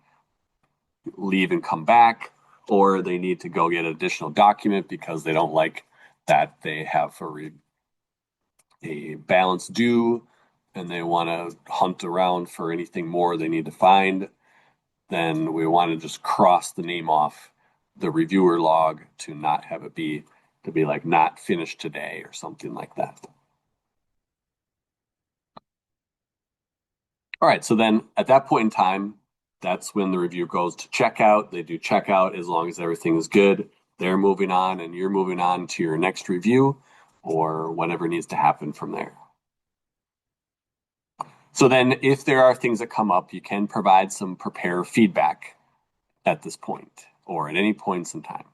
Speaker 2: leave and come back, or they need to go get an additional document because they don't like that they have a balance due and they want to hunt around for anything more they need to find, then we want to just cross the name off the reviewer log to not have it be like not finished today or something like that. All right, so then at that point in time, that's when the review goes to checkout. They do checkout as long as everything is good. They're moving on and you're moving on to your next review or whatever needs to happen from there. So then if there are things that come up, you can provide some prepare feedback at this point or at any points in time.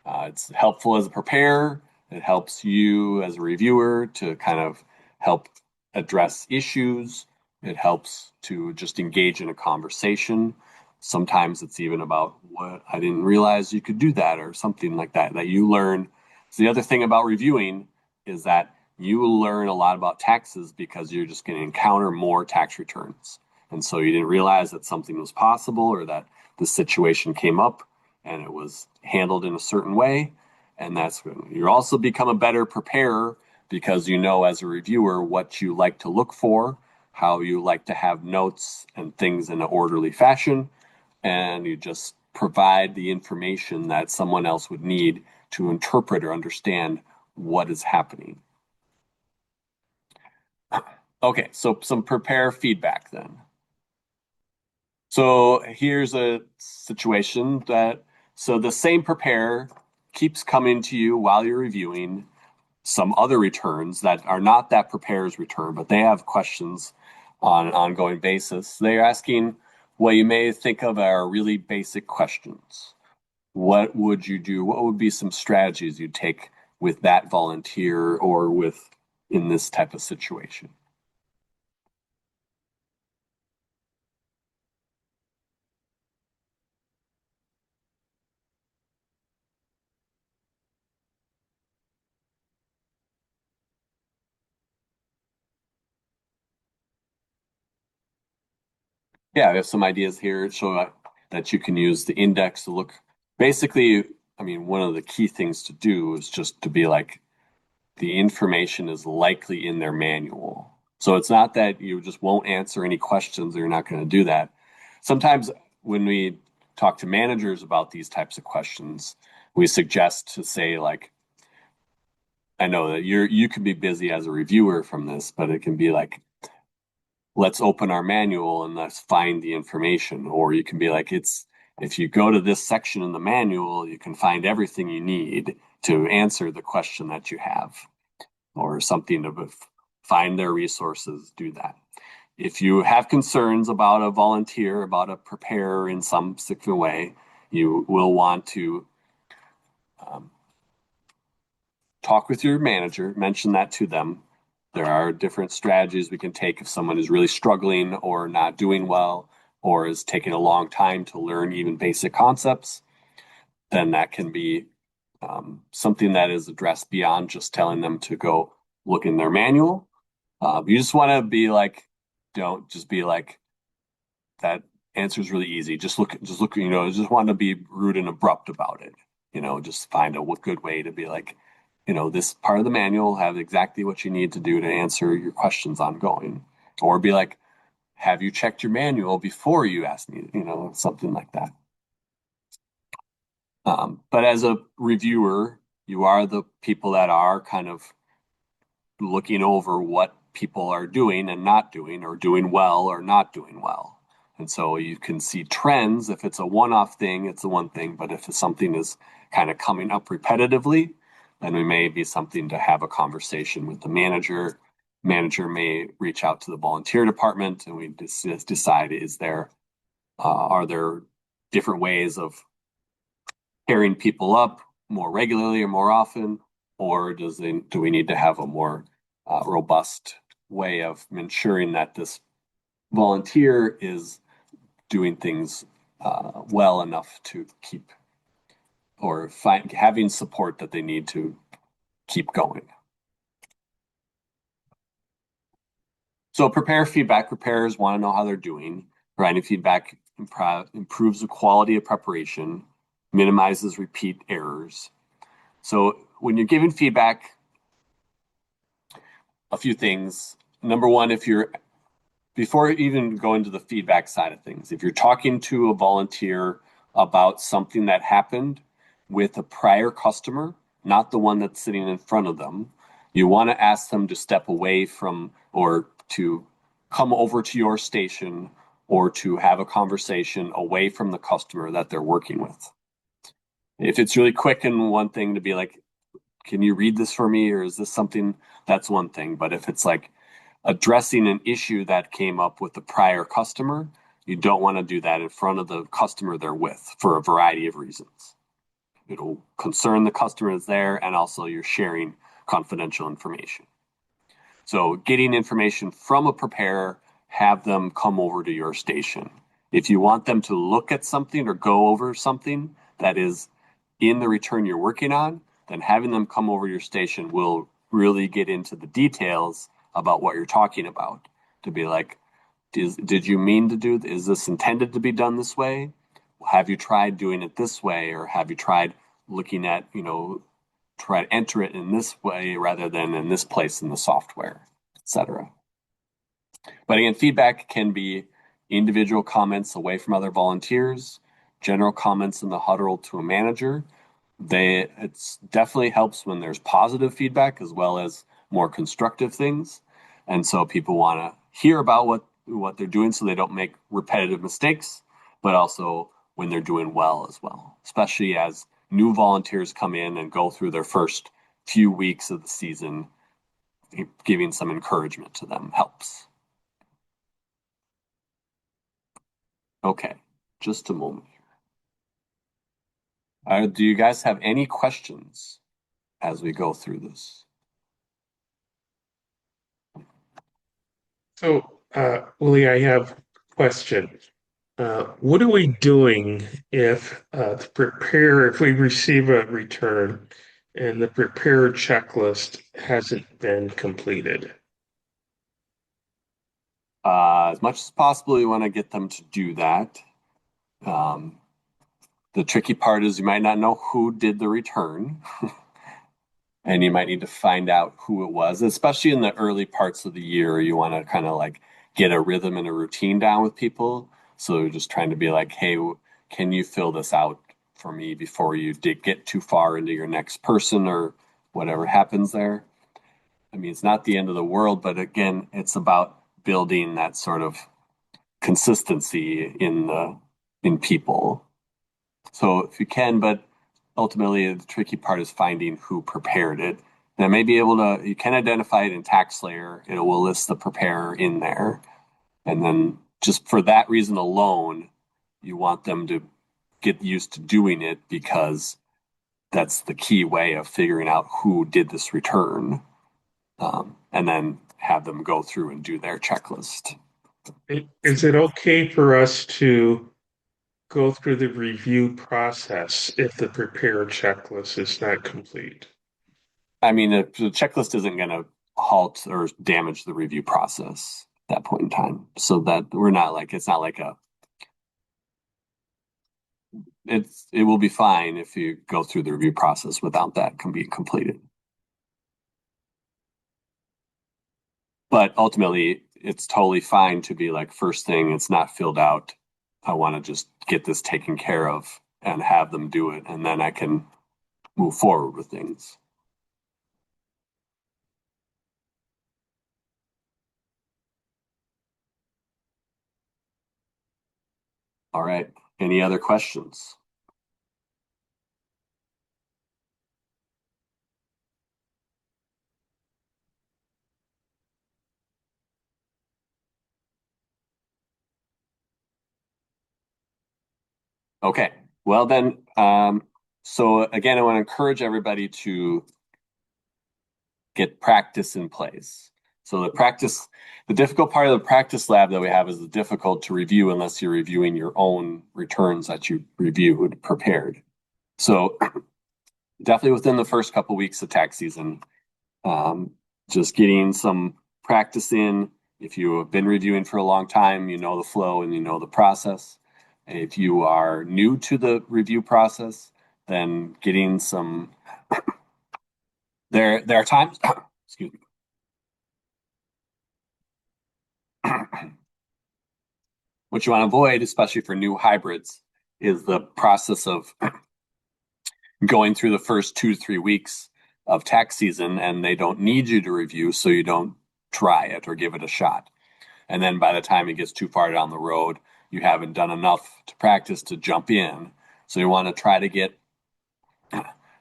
Speaker 2: It's helpful as a preparer. It helps you as a reviewer to kind of help address issues. It helps to just engage in a conversation. Sometimes it's even about what I didn't realize you could do that or something like that, that you learn. So the other thing about reviewing is that you will learn a lot about taxes because you're just going to encounter more tax returns. And so you didn't realize that something was possible or that the situation came up and it was handled in a certain way. And that's when you also become a better preparer because you know as a reviewer what you like to look for, how you like to have notes and things in an orderly fashion, and you just provide the information that someone else would need to interpret or understand what is happening. Okay, so some prepare feedback then. So here's a situation so the same prepare keeps coming to you while you're reviewing some other returns that are not that prepare's return, but they have questions on an ongoing basis. They're asking what you may think of are really basic questions. What would you do? What would be some strategies you'd take with that volunteer or with in this type of situation? Yeah, we have some ideas here show that you can use the index to look. Basically, I mean, one of the key things to do is just to be like, the information is likely in their manual. So it's not that you just won't answer any questions or you're not going to do that. Sometimes when we talk to managers about these types of questions, we suggest to say like, I know that you can be busy as a reviewer from this, but it can be like, let's open our manual and let's find the information. Or you can be like, if you go to this section in the manual, you can find everything you need to answer the question that you have, or something to find their resources, do that. If you have concerns about a volunteer, about a preparer in some particular way, you will want to talk with your manager, mention that to them. There are different strategies we can take if someone is really struggling or not doing well or is taking a long time to learn even basic concepts. Then that can be something that is addressed beyond just telling them to go look in their manual. You just want to be like, don't just be like, that answer is really easy. Just look, just want to be rude and abrupt about it. Just find a good way to be like, this part of the manual have exactly what you need to do to answer your questions ongoing. Or be like, have you checked your manual before you ask me, something like that. But as a reviewer, you are the people that are kind of looking over what people are doing and not doing, or doing well or not doing well. And so you can see trends. If it's a one-off thing, it's the one thing. But if something is kind of coming up repetitively, then we may be something to have a conversation with the manager. Manager may reach out to the volunteer department, and we decide are there different ways of pairing people up more regularly or more often, or do we need to have a more robust way of ensuring that this volunteer is doing things well enough to keep or having support that they need to keep going. So prepare feedback. Preparers want to know how they're doing. Providing feedback improves the quality of preparation, minimizes repeat errors. So when you're giving feedback, a few things. Number one, before even going to the feedback side of things, if you're talking to a volunteer about something that happened with a prior customer, not the one that's sitting in front of them, you want to ask them to step away from or to come over to your station or to have a conversation away from the customer that they're working with. If it's really quick and one thing to be like, can you read this for me? Or is this something? That's one thing. But if it's like addressing an issue that came up with the prior customer, you don't want to do that in front of the customer they're with for a variety of reasons. It'll concern the customer that's there, and also you're sharing confidential information. So getting information from a preparer, have them come over to your station. If you want them to look at something or go over something that is in the return you're working on, then having them come over your station will really get into the details about what you're talking about. To be like, did you mean to do, is this intended to be done this way? Have you tried doing it this way? Or have you tried looking at, try to enter it in this way rather than in this place in the software, etc. But again, feedback can be individual comments away from other volunteers, general comments in the huddle to a manager. It's definitely helps when there's positive feedback as well as more constructive things. And so people want to hear about what they're doing so they don't make repetitive mistakes, but also when they're doing well as well, especially as new volunteers come in and go through their first few weeks of the season. Giving some encouragement to them helps. Okay, just a moment here. Do you guys have any questions as we go through this?
Speaker 3: So, Willie, I have a question. What are we doing if if we receive a return and the prepare checklist hasn't been completed?
Speaker 2: As much as possible, you want to get them to do that. The tricky part is you might not know who did the return. And you might need to find out who it was, especially in the early parts of the year. You want to kind of like get a rhythm and a routine down with people. So you're just trying to be like, hey, can you fill this out for me before you get too far into your next person or whatever happens there? I mean, it's not the end of the world, but again, it's about building that sort of consistency in people. So if you can, but ultimately the tricky part is finding who prepared it. And I may be able to, you can identify it in TaxSlayer. It will list the preparer in there. And then just for that reason alone, you want them to get used to doing it because that's the key way of figuring out who did this return. And then have them go through and do their checklist.
Speaker 3: Is it okay for us to go through the review process if the prepare checklist is not complete?
Speaker 2: I mean, the checklist isn't going to halt or damage the review process at that point in time. So that we're not like, it's not like it will be fine if you go through the review process without that being completed. But ultimately, it's totally fine to be like, first thing, it's not filled out. I want to just get this taken care of and have them do it. And then I can move forward with things. All right. Any other questions? Okay. Well then, so again, I want to encourage everybody to get practice in place. So the difficult part of the practice lab that we have is the difficult to review unless you're reviewing your own returns that you reviewed, prepared. So definitely within the first couple weeks of tax season, just getting some practice in. If you have been reviewing for a long time, you know the flow and you know the process. If you are new to the review process, then getting some, there are times, excuse me. What you want to avoid, especially for new hybrids, is the process of going through the first 2 to 3 weeks of tax season and they don't need you to review, so you don't try it or give it a shot. And then by the time it gets too far down the road, you haven't done enough to practice to jump in. So you want to try to get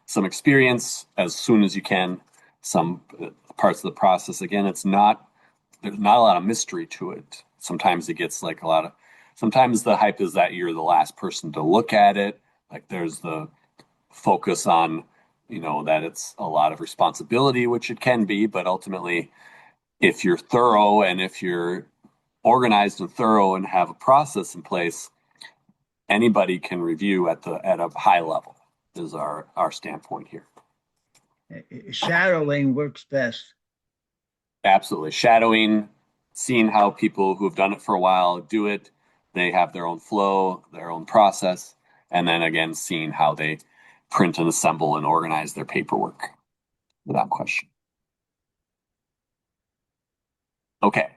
Speaker 2: some experience as soon as you can, some parts of the process. Again, there's not a lot of mystery to it. Sometimes it gets like sometimes the hype is that you're the last person to look at it. Like there's the focus on, that it's a lot of responsibility, which it can be, but ultimately, if you're thorough and if you're organized and thorough and have a process in place, anybody can review at a high level is our standpoint here.
Speaker 7: Shadowing works best.
Speaker 2: Absolutely. Shadowing, seeing how people who have done it for a while do it, they have their own flow, their own process, and then again, seeing how they print and assemble and organize their paperwork without question. Okay.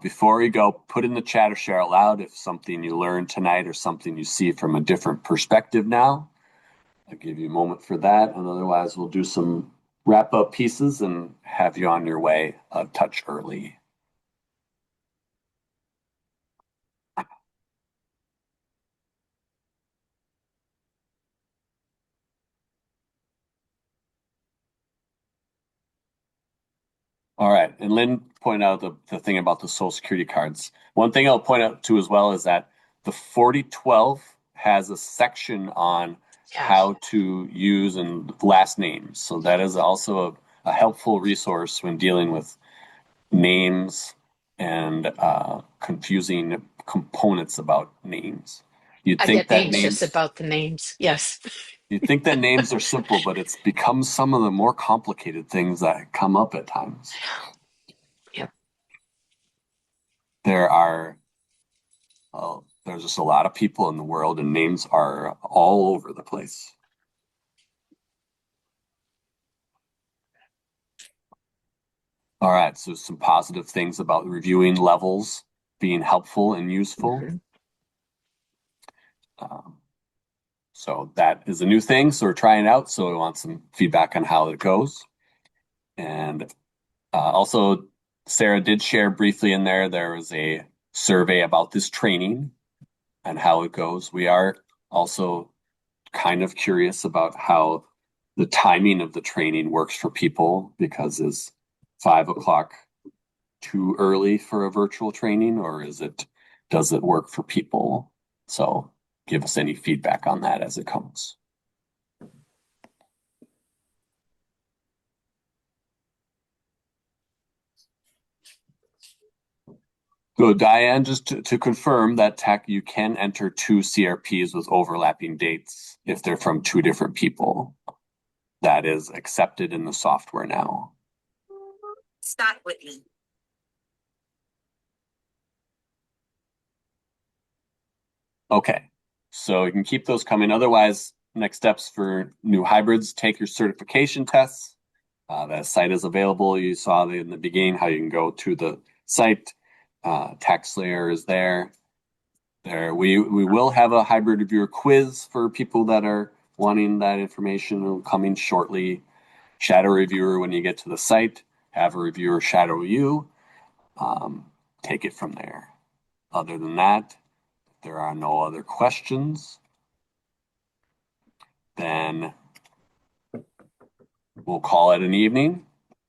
Speaker 2: Before we go, put in the chat or share out loud if something you learned tonight or something you see from a different perspective now. I'll give you a moment for that. And otherwise, we'll do some wrap up pieces and have you on your way a touch early. All right. And Lynn pointed out the thing about the Social Security cards. One thing I'll point out too as well is that the 4012 has a section on how to use and last names. So that is also a helpful resource when dealing with names and confusing components about names.
Speaker 4: I get anxious about the names. Yes.
Speaker 2: You'd think that names are simple, but it's become some of the more complicated things that come up at times.
Speaker 4: Yep.
Speaker 2: There's just a lot of people in the world and names are all over the place. All right, so some positive things about reviewing levels being helpful and useful.
Speaker 4: Mm-hmm.
Speaker 2: So that is a new thing, so we're trying it out, so we want some feedback on how it goes. And also, Sarah did share briefly in there was a survey about this training and how it goes. We are also kind of curious about how the timing of the training works for people, because is 5 o'clock too early for a virtual training, or does it work for people? So give us any feedback on that as it comes. So Diane, just to confirm that you can enter 2 CRPs with overlapping dates if they're from 2 different people. That is accepted in the software now.
Speaker 8: Scott Whitley.
Speaker 2: Okay, so you can keep those coming. Otherwise, next steps for new hybrids, take your certification tests. That site is available. You saw in the beginning how you can go to the site. TaxSlayer is there. We will have a hybrid reviewer quiz for people that are wanting that information coming shortly. Shadow reviewer when you get to the site. Have a reviewer shadow you. Take it from there. Other than that, there are no other questions, then we'll call it an evening.